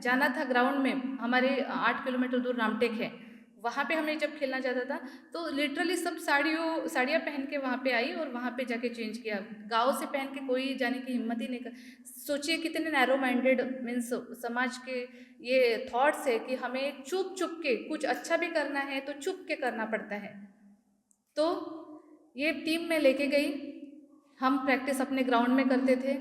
जाना था ग्राउंड में, हमारे 8 किलोमीटर दूर रामटेक है, वहाँ पे हमें जब खेलना जाता था तो लिटरली सब साड़ियाँ पहन के वहाँ पे आई और वहाँ पे जाके चेंज किया। गाँव से पहन के कोई जाने की हिम्मत ही नहीं कर। सोचिए कितने नैरो माइंडेड मीन्स समाज के ये थॉट्स है कि हमें चुप के कुछ अच्छा भी करना है तो चुप के करना पड़ता है। तो ये टीम में लेके गई, हम प्रैक्टिस अपने ग्राउंड में करते थे।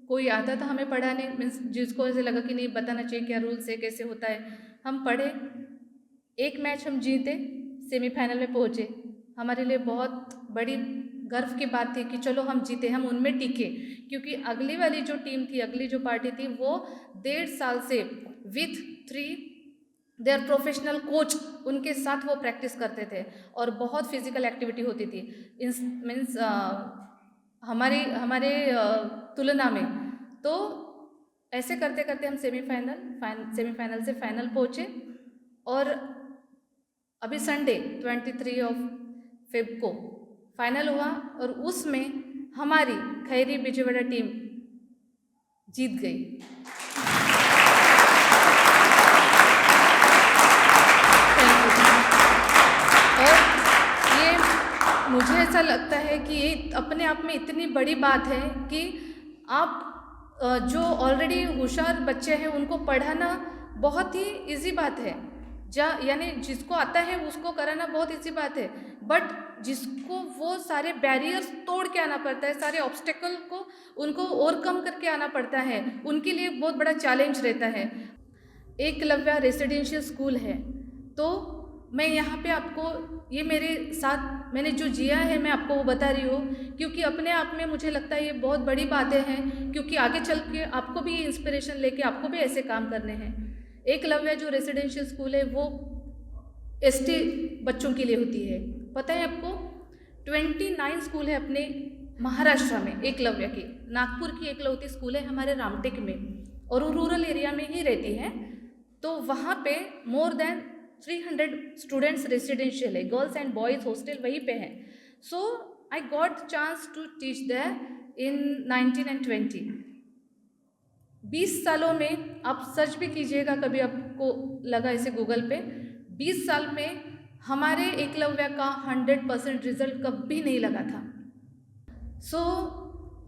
कोई आता था हमें पढ़ाने, मीन्स जिसको ऐसे लगा कि नहीं बताना चाहिए क्या रूल्स है, कैसे होता है, हम पढ़े। एक मैच हम जीते, सेमीफाइनल में पहुँचे। हमारे लिए बहुत बड़ी गर्व की बात थी कि चलो हम जीते, हम उनमें टिके, क्योंकि अगली वाली जो टीम थी, अगली जो पार्टी थी, वो 1.5 साल से विथ 3 देयर प्रोफेशनल कोच उनके साथ वो प्रैक्टिस करते थे और बहुत फिजिकल एक्टिविटी होती थी मीन्स हमारे तुलना में। तो ऐसे करते करते हम सेमीफाइनल से फाइनल पहुँचे और अभी संडे 23 फेब को फाइनल हुआ और उसमें हमारी खैरी बिजवाड़ा टीम जीत गई। और ये मुझे ऐसा लगता है कि ये अपने आप में इतनी बड़ी बात है कि आप जो ऑलरेडी होशियार बच्चे हैं उनको पढ़ाना बहुत ही इजी बात है, यानी जिसको आता है उसको कराना बहुत इजी बात है, बट जिसको वो सारे बैरियर्स तोड़ के आना पड़ता है, सारे ऑब्स्टेकल को उनको ओवरकम करके आना पड़ता है, उनके लिए बहुत बड़ा चैलेंज रहता है। एकलव्य रेसिडेंशियल स्कूल है, तो मैं यहाँ पे आपको ये मेरे साथ मैंने जो जिया है मैं आपको वो बता रही हूँ, क्योंकि अपने आप में मुझे लगता है ये बहुत बड़ी बातें हैं, क्योंकि आगे चल के आपको भी ये इंस्पिरेशन लेके आपको भी ऐसे काम करने हैं। एकलव्य जो रेसिडेंशियल स्कूल है वो ST बच्चों के लिए होती है। पता है आपको 29 स्कूल है अपने महाराष्ट्र में एकलव्य की। नागपुर की एकलव्य स्कूल है हमारे रामटेक में और वो रूरल एरिया में ही रहती है। तो वहाँ पे मोर देन 300 स्टूडेंट्स रेसिडेंशियल है, गर्ल्स एंड बॉयज़ हॉस्टल वहीं पे है। So I got chance to teach there in 19 and 20। 20 सालों में आप सर्च भी कीजिएगा, कभी आपको लगा इसे गूगल पे, 20 साल में हमारे एकलव्य का 100% रिजल्ट कभी नहीं लगा था। सो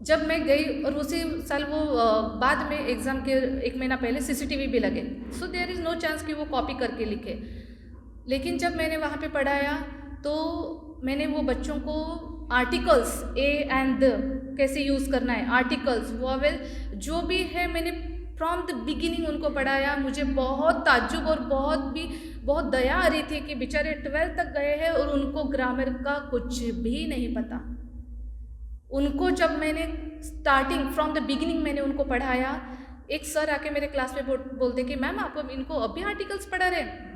जब मैं गई और उसी साल वो बाद में एग्ज़ाम के 1 महीना पहले CCTV भी लगे, so there is no chance कि वो कॉपी करके लिखे। लेकिन जब मैंने वहाँ पे पढ़ाया तो मैंने वो बच्चों को आर्टिकल्स A and the कैसे यूज़ करना है, आर्टिकल्स वॉवेल जो भी है मैंने फ्रॉम द बिगिनिंग उनको पढ़ाया। मुझे बहुत ताज्जुब और बहुत दया आ रही थी कि बेचारे 12th तक गए हैं और उनको ग्रामर का कुछ भी नहीं पता। उनको जब मैंने स्टार्टिंग फ्रॉम द बिगिनिंग मैंने उनको पढ़ाया, एक सर आके मेरे क्लास में बोलते कि मैम आप इनको अभी आर्टिकल्स पढ़ा रहे हैं।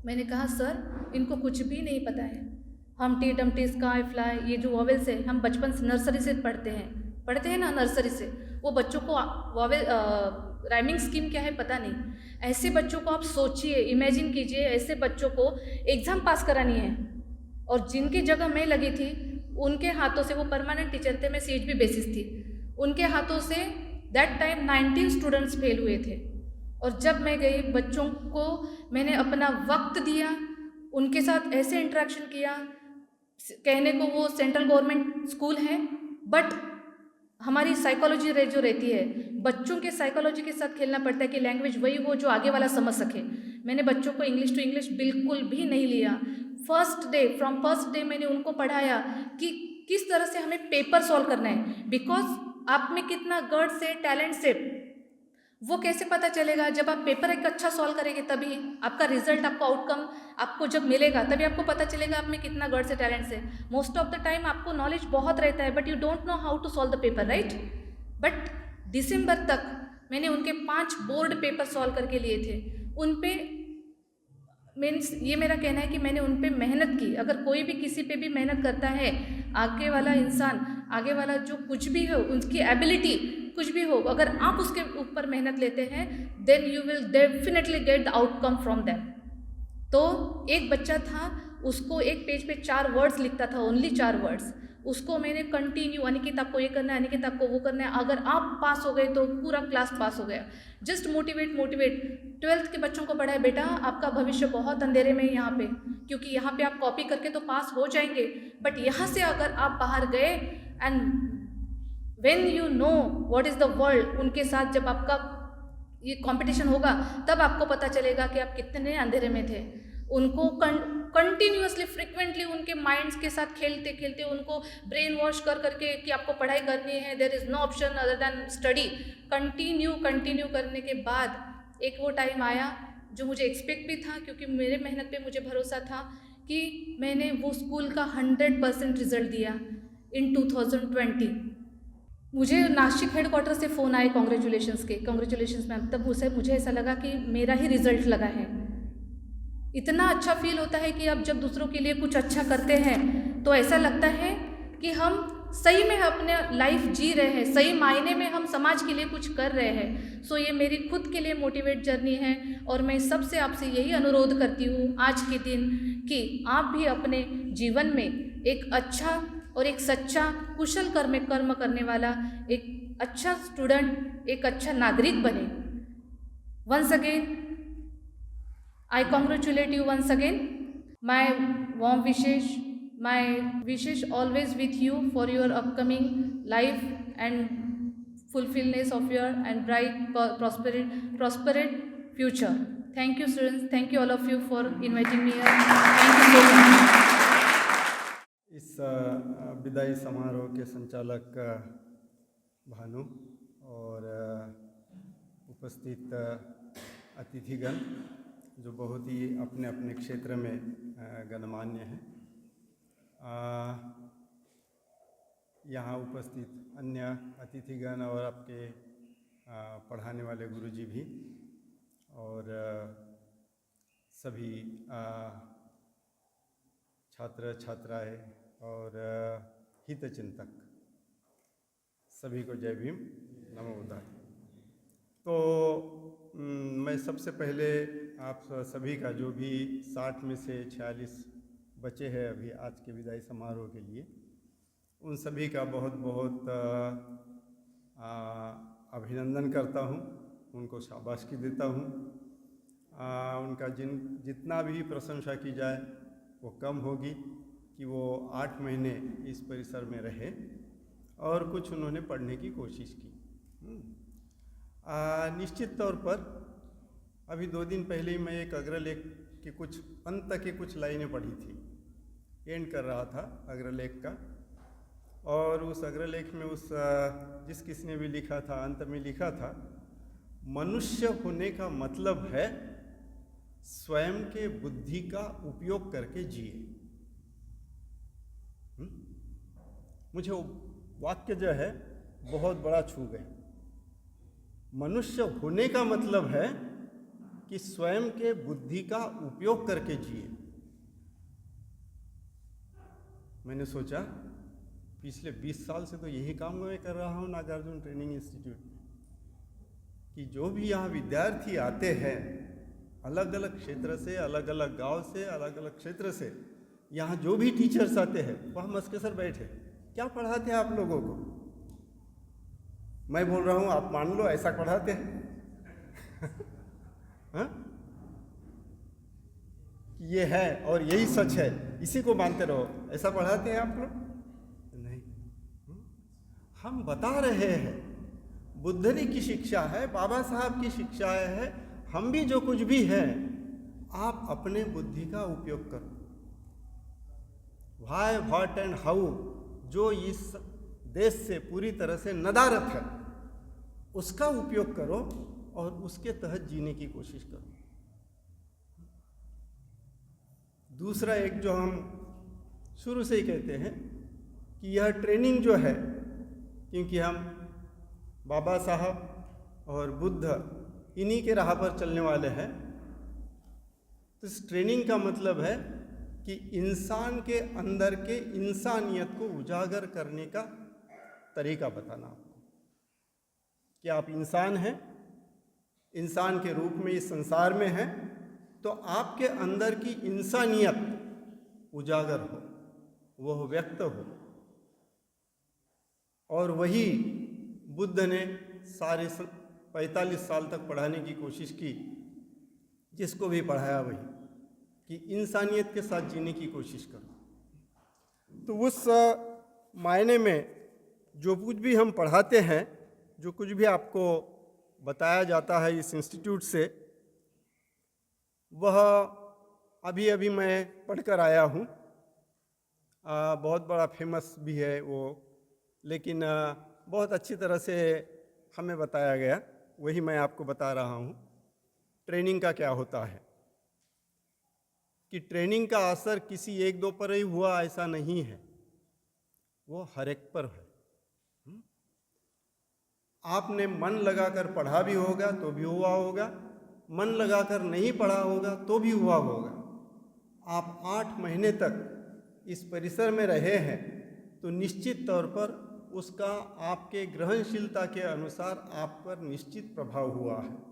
मैंने कहा सर इनको कुछ भी नहीं पता है, हमटी डमटी स्काई फ्लाई ये जो वॉवेल्स है हम बचपन से नर्सरी से पढ़ते हैं, पढ़ते हैं ना नर्सरी से, वो बच्चों को वावेल राइमिंग स्कीम क्या है पता नहीं। ऐसे बच्चों को आप सोचिए, इमेजिन कीजिए, ऐसे बच्चों को एग्ज़ाम पास करानी है, और जिनकी जगह मैं लगी थी उनके हाथों से, वो परमानेंट टीचर थे, मैं CHB बेसिस थी, उनके हाथों say that time 19 students fail हुए थे। और जब मैं गई, बच्चों को मैंने अपना वक्त दिया, उनके साथ ऐसे इंटरेक्शन किया। कहने को वो सेंट्रल गवर्नमेंट स्कूल है, बट हमारी साइकोलॉजी जो रहती है, बच्चों के साइकोलॉजी के साथ खेलना पड़ता है कि लैंग्वेज वही हो जो आगे वाला समझ सके। मैंने बच्चों को इंग्लिश टू इंग्लिश बिल्कुल भी नहीं लिया। फ्रॉम फर्स्ट डे मैंने उनको पढ़ाया कि किस तरह से हमें पेपर सॉल्व करना है, बिकॉज आप में कितना गट्स है, टैलेंट से, वो कैसे पता चलेगा? जब आप पेपर एक अच्छा सॉल्व करेंगे तभी आपका रिजल्ट, आपको आउटकम आपको जब मिलेगा तभी आपको पता चलेगा आप में कितना गट्स है, टैलेंट है। मोस्ट ऑफ द टाइम आपको नॉलेज बहुत रहता है, but you don't know how to solve the paper, right? But दिसंबर तक मैंने उनके 5 बोर्ड पेपर सॉल्व करके लिए थे। उन पे मीन्स ये मेरा कहना है कि मैंने उन पे मेहनत की। अगर कोई भी किसी पे भी मेहनत करता है, आगे वाला इंसान, आगे वाला जो कुछ भी हो, उसकी एबिलिटी कुछ भी हो, अगर आप उसके ऊपर मेहनत लेते हैं, then you will definitely get the outcome from them. तो एक बच्चा था, उसको एक पेज पे 4 वर्ड्स लिखता था, ओनली 4 वर्ड्स। उसको मैंने कंटिन्यू, अनिकेत आपको ये करना है, अनिकेत आपको वो करना है, अगर आप पास हो गए तो पूरा क्लास पास हो गया। जस्ट मोटिवेट 12th के बच्चों को पढ़ाए, बेटा आपका भविष्य बहुत अंधेरे में है यहाँ पे, क्योंकि यहाँ पे आप कॉपी करके तो पास हो जाएंगे, बट यहाँ से अगर आप बाहर गए and when you know what is the world, उनके साथ जब आपका ये कंपटीशन होगा तब आपको पता चलेगा कि आप कितने अंधेरे में थे। उनको कंटिन्यूअसली फ्रिक्वेंटली उनके माइंड्स के साथ खेलते खेलते उनको ब्रेन वॉश कर करके कि आपको पढ़ाई करनी है, there is no option other than study, continue करने के बाद एक वो टाइम आया जो मुझे एक्सपेक्ट भी था, क्योंकि मेरे मेहनत पे मुझे भरोसा था कि मैंने वो स्कूल का 100% रिजल्ट दिया इन 2020। मुझे नासिक हेडक्वार्टर से फ़ोन आए कॉन्ग्रेचुलेशंस मैम। तब उसे मुझे ऐसा लगा कि मेरा ही रिजल्ट लगा है। इतना अच्छा फील होता है कि अब जब दूसरों के लिए कुछ अच्छा करते हैं तो ऐसा लगता है कि हम सही में अपने लाइफ जी रहे हैं, सही मायने में हम समाज के लिए कुछ कर रहे हैं। सो ये मेरी खुद के लिए मोटिवेट जर्नी है, और मैं सबसे आपसे यही अनुरोध करती हूँ आज के दिन कि आप भी अपने जीवन में एक अच्छा और एक सच्चा कुशल कर्म करने वाला एक अच्छा स्टूडेंट, एक अच्छा नागरिक बने। Once again I congratulate you once again. My warm wishes always with you for your upcoming life and fulfillment of your and bright prosperous future. Thank you students, thank you all of you for inviting me here. Thank you so much. इस विदाई समारोह के संचालक भानु और उपस्थित अतिथिगण जो बहुत ही अपने अपने क्षेत्र में गणमान्य हैं, यहाँ उपस्थित अन्य अतिथिगण और आपके पढ़ाने वाले गुरुजी भी, और सभी छात्र छात्राएं और हितचिंतक, सभी को जय भीम, नमो बुद्धाय। तो मैं सबसे पहले आप सभी का, जो भी 60 में से 46 बचे हैं अभी आज के विदाई समारोह के लिए, उन सभी का बहुत बहुत अभिनंदन करता हूँ, उनको शाबाशी देता हूँ। उनका जितना भी प्रशंसा की जाए वो कम होगी कि वो 8 महीने इस परिसर में रहे और कुछ उन्होंने पढ़ने की कोशिश की। निश्चित तौर पर अभी 2 दिन पहले ही मैं एक अग्रलेख के कुछ अंत के कुछ लाइनें पढ़ी थी, एंड कर रहा था अग्रलेख का, और उस अग्रलेख में उस किसने भी लिखा था, अंत में लिखा था, मनुष्य होने का मतलब है स्वयं के बुद्धि का उपयोग करके जिए। मुझे वो वाक्य जो है बहुत बड़ा छू गया। मनुष्य होने का मतलब है कि स्वयं के बुद्धि का उपयोग करके जिए। मैंने सोचा पिछले 20 साल से तो यही काम मैं कर रहा हूँ नागार्जुन ट्रेनिंग इंस्टीट्यूट में, कि जो भी यहाँ विद्यार्थी आते हैं अलग अलग क्षेत्र से, अलग अलग गांव से, अलग अलग क्षेत्र से, यहाँ जो भी टीचर्स आते हैं वह मस्केसर बैठे, क्या पढ़ाते हैं आप लोगों को? मैं बोल रहा हूँ आप मान लो ऐसा पढ़ाते हैं हाँ? ये है और यही सच है, इसी को मानते रहो, ऐसा पढ़ाते हैं आप लोग? नहीं। हम बता रहे हैं बुद्धनी की शिक्षा है, बाबा साहब की शिक्षा है, हम भी जो कुछ भी है आप अपने बुद्धि का उपयोग करो। व्हाई, व्हाट एंड हाउ जो इस देश से पूरी तरह से नदारत है उसका उपयोग करो और उसके तहत जीने की कोशिश करो। दूसरा एक जो हम शुरू से ही कहते हैं कि यह ट्रेनिंग जो है, क्योंकि हम बाबा साहब और बुद्ध इन्हीं के राह पर चलने वाले हैं, तो इस ट्रेनिंग का मतलब है कि इंसान के अंदर के इंसानियत को उजागर करने का तरीका बताना आपको कि आप इंसान हैं, इंसान के रूप में इस संसार में हैं, तो आपके अंदर की इंसानियत उजागर हो, वह व्यक्त हो। और वही बुद्ध ने सारे 45 साल तक पढ़ाने की कोशिश की, जिसको भी पढ़ाया वही कि इंसानियत के साथ जीने की कोशिश करो। तो उस मायने में जो कुछ भी हम पढ़ाते हैं, जो कुछ भी आपको बताया जाता है इस इंस्टीट्यूट से, वह अभी अभी मैं पढ़कर आया हूँ। बहुत बड़ा फेमस भी है वो, लेकिन बहुत अच्छी तरह से हमें बताया गया, वही मैं आपको बता रहा हूँ। ट्रेनिंग का क्या होता है कि ट्रेनिंग का असर किसी एक दो पर ही हुआ ऐसा नहीं है, वो हर एक पर है। आपने मन लगाकर पढ़ा भी होगा तो भी हुआ होगा, मन लगाकर नहीं पढ़ा होगा तो भी हुआ होगा। आप 8 महीने तक इस परिसर में रहे हैं तो निश्चित तौर पर उसका आपके ग्रहणशीलता के अनुसार आप पर निश्चित प्रभाव हुआ है।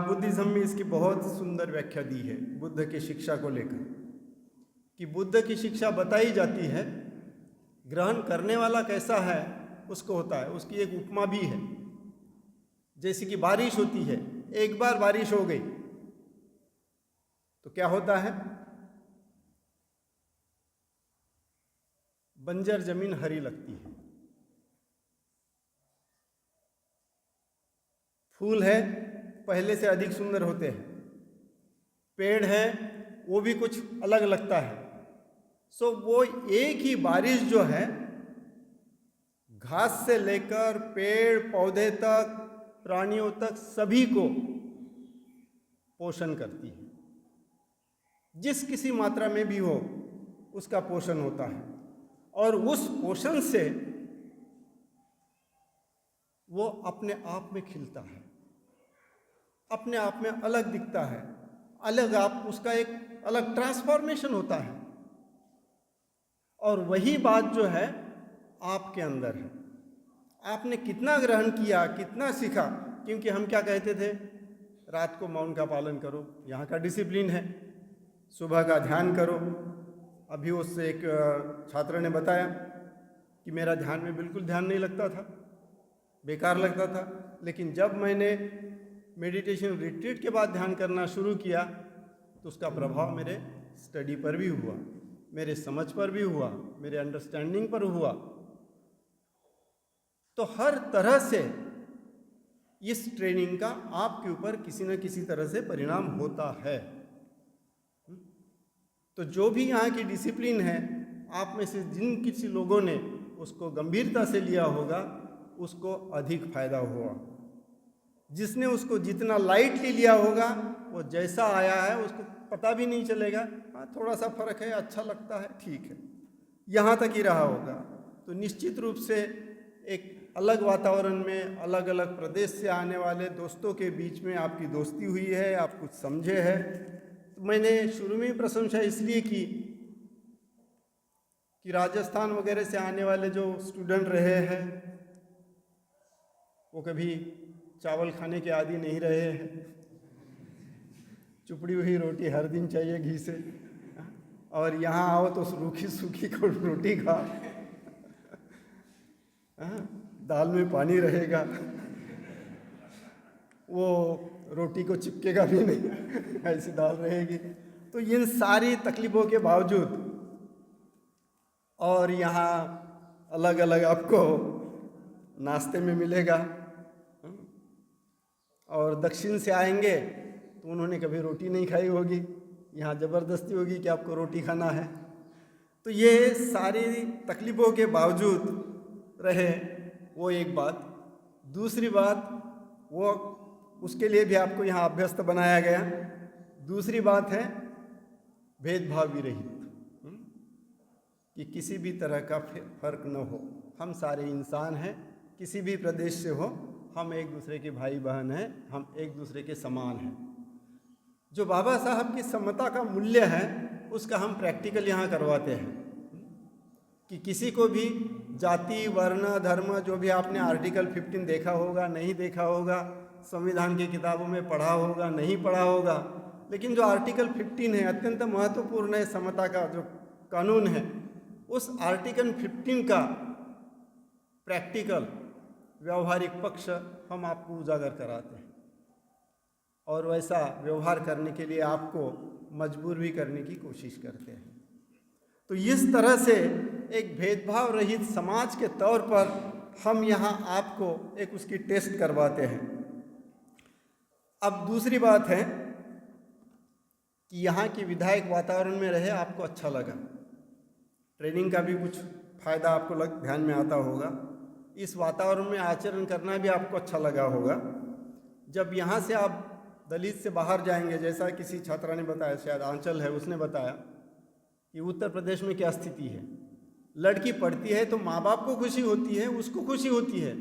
बुद्धिज्म में इसकी बहुत सुंदर व्याख्या दी है बुद्ध की शिक्षा को लेकर, कि बुद्ध की शिक्षा बताई जाती है, ग्रहण करने वाला कैसा है उसको होता है। उसकी एक उपमा भी है, जैसे कि बारिश होती है, एक बार बारिश हो गई तो क्या होता है, बंजर जमीन हरी लगती है। फूल है पहले से अधिक सुंदर होते हैं, पेड़ है वो भी कुछ अलग लगता है। सो वो एक ही बारिश जो है घास से लेकर पेड़ पौधे तक, प्राणियों तक सभी को पोषण करती है। जिस किसी मात्रा में भी हो उसका पोषण होता है, और उस पोषण से वो अपने आप में खिलता है, अपने आप में अलग दिखता है, अलग आप उसका एक अलग ट्रांसफॉर्मेशन होता है। और वही बात जो है आपके अंदर है। आपने कितना ग्रहण किया, कितना सीखा, क्योंकि हम क्या कहते थे, रात को मौन का पालन करो, यहाँ का डिसिप्लिन है, सुबह का ध्यान करो। अभी उससे एक छात्र ने बताया कि मेरा ध्यान में बिल्कुल ध्यान नहीं लगता था, बेकार लगता था, लेकिन जब मैंने मेडिटेशन रिट्रीट के बाद ध्यान करना शुरू किया तो उसका प्रभाव मेरे स्टडी पर भी हुआ, मेरे समझ पर भी हुआ, मेरे अंडरस्टैंडिंग पर हुआ। तो हर तरह से इस ट्रेनिंग का आपके ऊपर किसी न किसी तरह से परिणाम होता है। तो जो भी यहाँ की डिसिप्लिन है, आप में से जिन किसी लोगों ने उसको गंभीरता से लिया होगा उसको अधिक फायदा हुआ। जिसने उसको जितना लाइटली लिया होगा वो जैसा आया है उसको पता भी नहीं चलेगा, हाँ थोड़ा सा फर्क है, अच्छा लगता है, ठीक है, यहाँ तक ही रहा होगा। तो निश्चित रूप से एक अलग वातावरण में, अलग अलग प्रदेश से आने वाले दोस्तों के बीच में आपकी दोस्ती हुई है, आप कुछ समझे हैं। तो मैंने शुरू में ही प्रशंसा इसलिए की कि राजस्थान वगैरह से आने वाले जो स्टूडेंट रहे हैं वो कभी चावल खाने के आदी नहीं रहे हैं। चुपड़ी हुई रोटी हर दिन चाहिए घी से, और यहाँ आओ तो रूखी सूखी को रोटी खाओ, दाल में पानी रहेगा, वो रोटी को चिपकेगा भी नहीं, ऐसी दाल रहेगी। तो इन सारी तकलीफ़ों के बावजूद, और यहाँ अलग अलग आपको नाश्ते में मिलेगा, और दक्षिण से आएंगे तो उन्होंने कभी रोटी नहीं खाई होगी, यहाँ ज़बरदस्ती होगी कि आपको रोटी खाना है। तो ये सारी तकलीफ़ों के बावजूद रहे, वो एक बात। दूसरी बात, वो उसके लिए भी आपको यहाँ अभ्यस्त बनाया गया। दूसरी बात है भेदभाव विरहित, कि किसी भी तरह का फर्क न हो, हम सारे इंसान हैं, किसी भी प्रदेश से हो, हम एक दूसरे के भाई बहन हैं, हम एक दूसरे के समान हैं। जो बाबा साहब की समता का मूल्य है उसका हम प्रैक्टिकल यहाँ करवाते हैं, कि किसी को भी जाति, वर्ण, धर्म, जो भी आपने आर्टिकल 15 देखा होगा, नहीं देखा होगा, संविधान की किताबों में पढ़ा होगा, नहीं पढ़ा होगा, लेकिन जो आर्टिकल 15 है अत्यंत महत्वपूर्ण है, समता का जो कानून है, उस आर्टिकल 15 का प्रैक्टिकल व्यवहारिक पक्ष हम आपको उजागर कराते हैं, और वैसा व्यवहार करने के लिए आपको मजबूर भी करने की कोशिश करते हैं। तो इस तरह से एक भेदभाव रहित समाज के तौर पर हम यहाँ आपको एक उसकी टेस्ट करवाते हैं। अब दूसरी बात है कि यहाँ की विधायक वातावरण में रहे, आपको अच्छा लगा, ट्रेनिंग का भी कुछ फ़ायदा आपको ध्यान में आता होगा, इस वातावरण में आचरण करना भी आपको अच्छा लगा होगा। जब यहाँ से आप दलित से बाहर जाएंगे, जैसा किसी छात्रा ने बताया, शायद आंचल है, उसने बताया कि उत्तर प्रदेश में क्या स्थिति है। लड़की पढ़ती है तो माँ बाप को खुशी होती है, उसको खुशी होती है,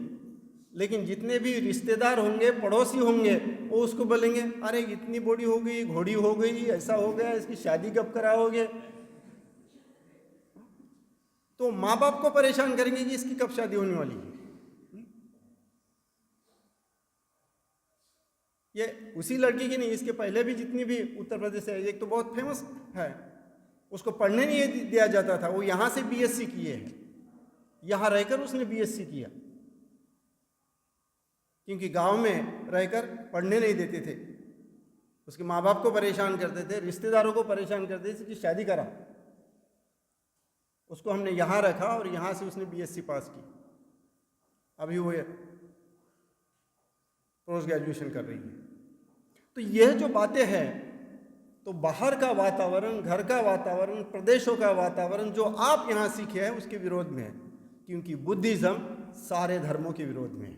लेकिन जितने भी रिश्तेदार होंगे, पड़ोसी होंगे, वो उसको बोलेंगे, अरे इतनी बड़ी हो गई, घोड़ी हो गई, ऐसा हो गया, इसकी शादी कब कराओगे। तो माँ बाप को परेशान करेंगे कि इसकी कब शादी होने वाली है। ये उसी लड़की की नहीं, इसके पहले भी जितनी भी उत्तर प्रदेश से, एक तो बहुत फेमस है, उसको पढ़ने नहीं दिया जाता था, वो यहाँ से बीएससी किए हैं, यहाँ रहकर उसने बीएससी किया, क्योंकि गांव में रहकर पढ़ने नहीं देते थे, उसके माँ बाप को परेशान करते थे, रिश्तेदारों को परेशान करते थे कि शादी करा। उसको हमने यहाँ रखा और यहाँ से उसने बीएससी पास की, अभी वो पोस्ट ग्रेजुएशन कर रही है। तो यह जो बातें हैं, तो बाहर का वातावरण, घर का वातावरण, प्रदेशों का वातावरण जो आप यहाँ सीखे हैं उसके विरोध में है, क्योंकि बुद्धिज़्म सारे धर्मों के विरोध में है,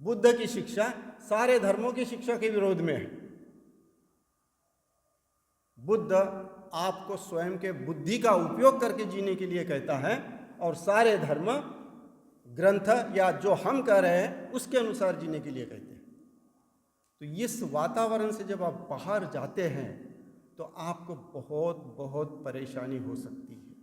बुद्ध की शिक्षा सारे धर्मों की शिक्षा के विरोध में है। बुद्ध आपको स्वयं के बुद्धि का उपयोग करके जीने के लिए कहता है, और सारे धर्म ग्रंथ या जो हम कह रहे हैं उसके अनुसार जीने के लिए कहते हैं। तो इस वातावरण से जब आप बाहर जाते हैं तो आपको बहुत बहुत परेशानी हो सकती है।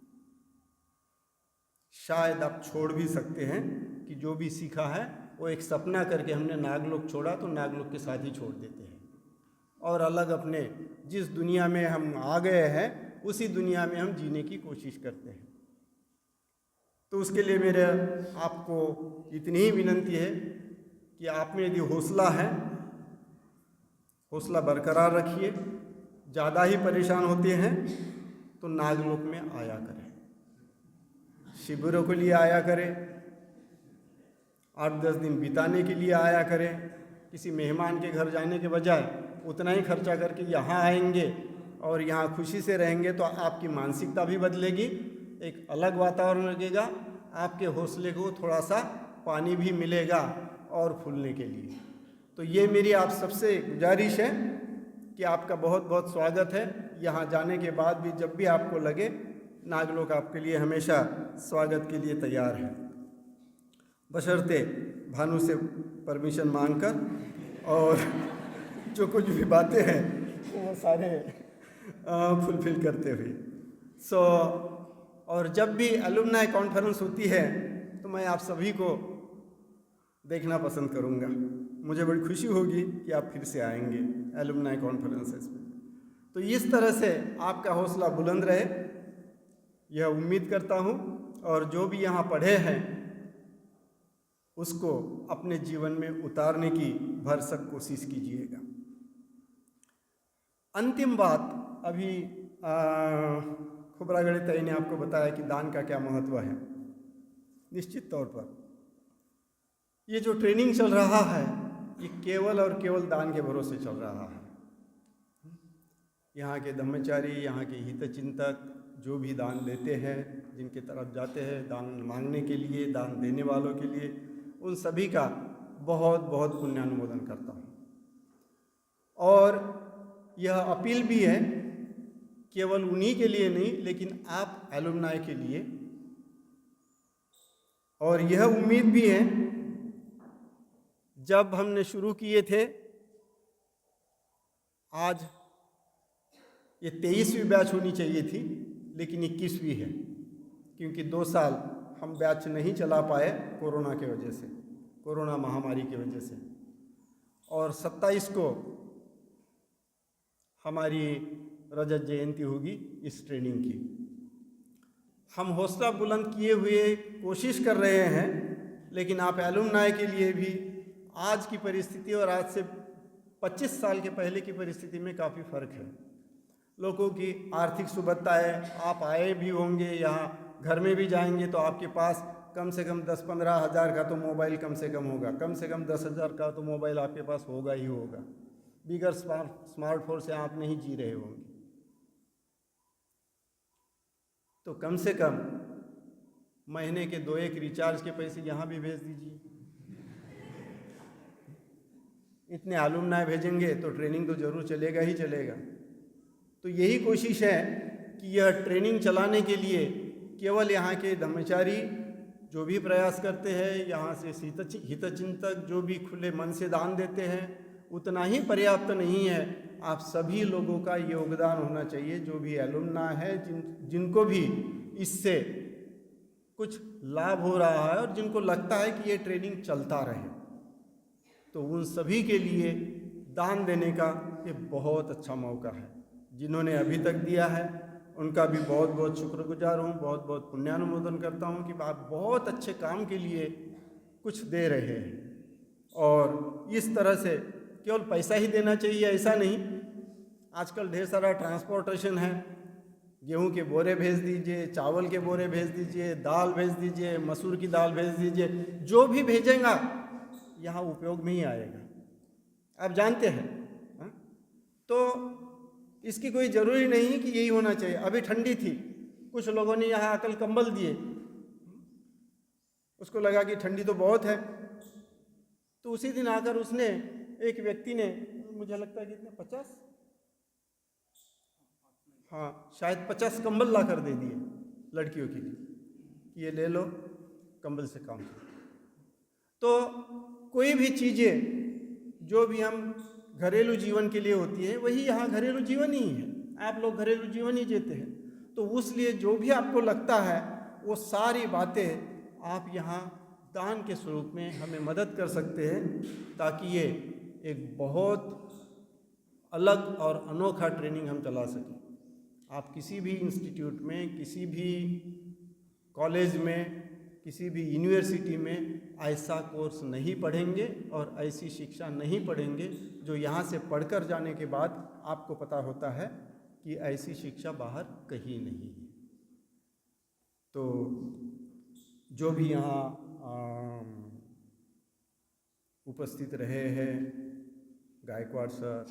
शायद आप छोड़ भी सकते हैं कि जो भी सीखा है वो एक सपना करके हमने नागलोक छोड़ा तो नागलोक के साथ ही छोड़ देते हैं, और अलग अपने जिस दुनिया में हम आ गए हैं उसी दुनिया में हम जीने की कोशिश करते हैं। तो उसके लिए मेरे आपको इतनी ही विनंती है कि आप में यदि हौसला है, हौसला बरकरार रखिए। ज़्यादा ही परेशान होते हैं तो नागलोक में आया करें, शिविरों के लिए आया करें, 8-10 दिन बिताने के लिए आया करें। किसी मेहमान के घर जाने के बजाय उतना ही खर्चा करके यहाँ आएंगे और यहाँ खुशी से रहेंगे तो आपकी मानसिकता भी बदलेगी, एक अलग वातावरण लगेगा, आपके हौसले को थोड़ा सा पानी भी मिलेगा और फूलने के लिए। तो ये मेरी आप सबसे गुजारिश है कि आपका बहुत बहुत स्वागत है। यहाँ जाने के बाद भी जब भी आपको लगे, नागलोक आपके लिए हमेशा स्वागत के लिए तैयार है, बशर्ते भानु से परमिशन मांगकर, और जो कुछ भी बातें हैं वो सारे फुलफिल करते हुए। और जब भी एलुमनाई कॉन्फ्रेंस होती है तो मैं आप सभी को देखना पसंद करूंगा। मुझे बड़ी खुशी होगी कि आप फिर से आएंगे एलुमनाई कॉन्फ्रेंसेस में। तो इस तरह से आपका हौसला बुलंद रहे, यह उम्मीद करता हूं, और जो भी यहाँ पढ़े हैं उसको अपने जीवन में उतारने की भरसक कोशिश कीजिएगा। अंतिम बात, अभी खोब्रागड़े ताई ने आपको बताया कि दान का क्या महत्व है। निश्चित तौर पर ये जो ट्रेनिंग चल रहा है ये केवल और केवल दान के भरोसे चल रहा है। यहाँ के ब्रह्मचारी, यहाँ के हितचिंतक जो भी दान देते हैं, जिनके तरफ जाते हैं दान मांगने के लिए, दान देने वालों के लिए, उन सभी का बहुत बहुत पुण्यानुमोदन करता हूँ। और यह अपील भी है केवल उन्हीं के लिए नहीं, लेकिन आप एलुमनाई के लिए, और यह उम्मीद भी है, जब हमने शुरू किए थे, आज ये 23वीं बैच होनी चाहिए थी, लेकिन 21वीं है, क्योंकि 2 साल हम बैच नहीं चला पाए कोरोना के वजह से, कोरोना महामारी की वजह से। और 27 को हमारी रजत जयंती होगी इस ट्रेनिंग की। हम हौसला बुलंद किए हुए कोशिश कर रहे हैं, लेकिन आप एलुमनाई के लिए भी आज की परिस्थिति और आज से 25 साल के पहले की परिस्थिति में काफ़ी फ़र्क है। लोगों की आर्थिक सुबत्ता है, आप आए भी होंगे यहाँ, घर में भी जाएंगे तो आपके पास कम से कम 10-15 हज़ार का तो मोबाइल कम से कम होगा, कम से कम 10,000 का तो मोबाइल आपके पास होगा ही होगा। बिगर स्मार्टफोन से आप नहीं जी रहे होंगे। तो कम से कम महीने के 2-1 रिचार्ज के पैसे यहाँ भी भेज दीजिए। इतने एलुमनाई भेजेंगे तो ट्रेनिंग तो ज़रूर चलेगा ही चलेगा। तो यही कोशिश है कि यह ट्रेनिंग चलाने के लिए केवल यहाँ के ब्रह्मचारी जो भी प्रयास करते हैं, यहाँ से हितचिंतक जो भी खुले मन से दान देते हैं, उतना ही पर्याप्त नहीं है। आप सभी लोगों का योगदान होना चाहिए, जो भी एलुमनाई है, जिनको भी इससे कुछ लाभ हो रहा है और जिनको लगता है कि ये ट्रेनिंग चलता रहे, तो उन सभी के लिए दान देने का ये बहुत अच्छा मौका है। जिन्होंने अभी तक दिया है उनका भी बहुत बहुत शुक्रगुजार हूँ, बहुत बहुत पुण्यानुमोदन करता हूँ कि आप बहुत अच्छे काम के लिए कुछ दे रहे हैं। और इस तरह से केवल पैसा ही देना चाहिए ऐसा नहीं, आजकल ढेर सारा ट्रांसपोर्टेशन है। गेहूं के बोरे भेज दीजिए, चावल के बोरे भेज दीजिए, दाल भेज दीजिए, मसूर की दाल भेज दीजिए, जो भी भेजेगा यहाँ उपयोग में ही आएगा, आप जानते हैं। हाँ? तो इसकी कोई ज़रूरी नहीं कि यही होना चाहिए। अभी ठंडी थी, कुछ लोगों ने यहाँ आकर कंबल दिए, उसको लगा कि ठंडी तो बहुत है, तो उसी दिन आकर उसने, एक व्यक्ति ने, मुझे लगता है कितने 50, हाँ शायद 50 कंबल ला कर दे दिए लड़कियों के लिए कि ये ले लो, कंबल से काम करो। तो कोई भी चीज़ें जो भी हम घरेलू जीवन के लिए होती है, वही यहाँ घरेलू जीवन ही है। आप लोग घरेलू जीवन ही जीते हैं, तो उसलिए जो भी आपको लगता है वो सारी बातें आप यहाँ दान के स्वरूप में हमें मदद कर सकते हैं, ताकि ये एक बहुत अलग और अनोखा ट्रेनिंग हम चला सकें। आप किसी भी इंस्टीट्यूट में, किसी भी कॉलेज में, किसी भी यूनिवर्सिटी में ऐसा कोर्स नहीं पढ़ेंगे और ऐसी शिक्षा नहीं पढ़ेंगे जो यहाँ से पढ़कर जाने के बाद आपको पता होता है कि ऐसी शिक्षा बाहर कहीं नहीं है। तो जो भी यहाँ उपस्थित रहे हैं, गायकवाड़ सर,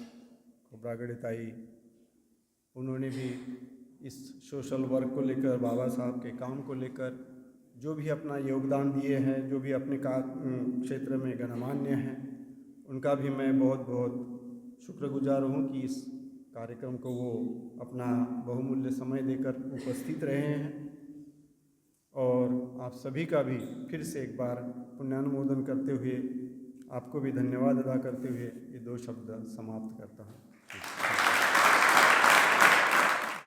खोब्रागड़े ताई, उन्होंने भी इस सोशल वर्क को लेकर, बाबा साहब के काम को लेकर जो भी अपना योगदान दिए हैं, जो भी अपने क्षेत्र में गणमान्य हैं, उनका भी मैं बहुत बहुत शुक्रगुजार हूँ कि इस कार्यक्रम को वो अपना बहुमूल्य समय देकर उपस्थित रहे हैं। और आप सभी का भी फिर से एक बार पुण्यानुमोदन करते हुए, आपको भी धन्यवाद अदा करते हुए ये 2 शब्द समाप्त करता हूँ।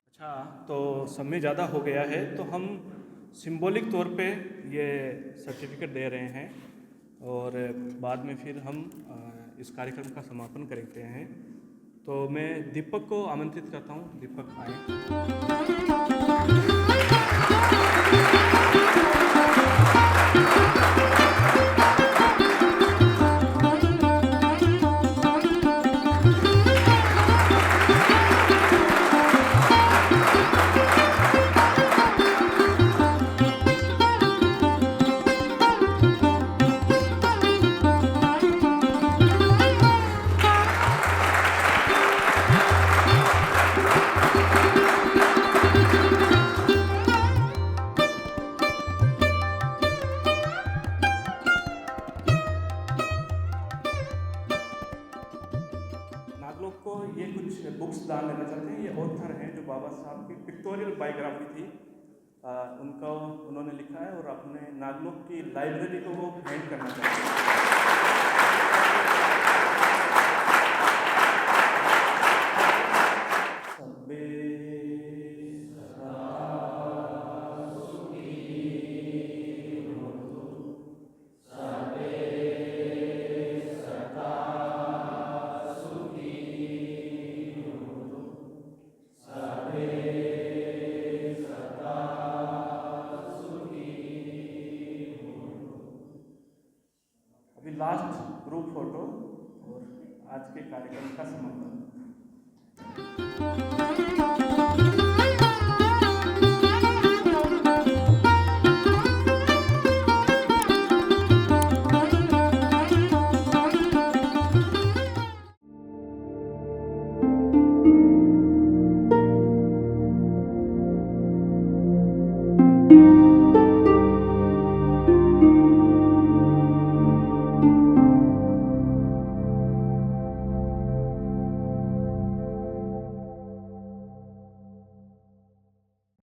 अच्छा, अच्छा, तो समय ज़्यादा हो गया है तो हम सिंबॉलिक तौर पे ये सर्टिफिकेट दे रहे हैं और बाद में फिर हम इस कार्यक्रम का समापन करते हैं। तो मैं दीपक को आमंत्रित करता हूँ, दीपक आए। नागलोक को ये कुछ बुक्स दान देना चाहते हैं। ये ऑथर हैं जो बाबा साहब की पिक्टोरियल बायोग्राफी थी, उनका उन्होंने लिखा है और अपने नागलोक की लाइब्रेरी को वो भेंट करना चाहते हैं। अभी लास्ट ग्रुप फोटो और आज के कार्यक्रम का समापन।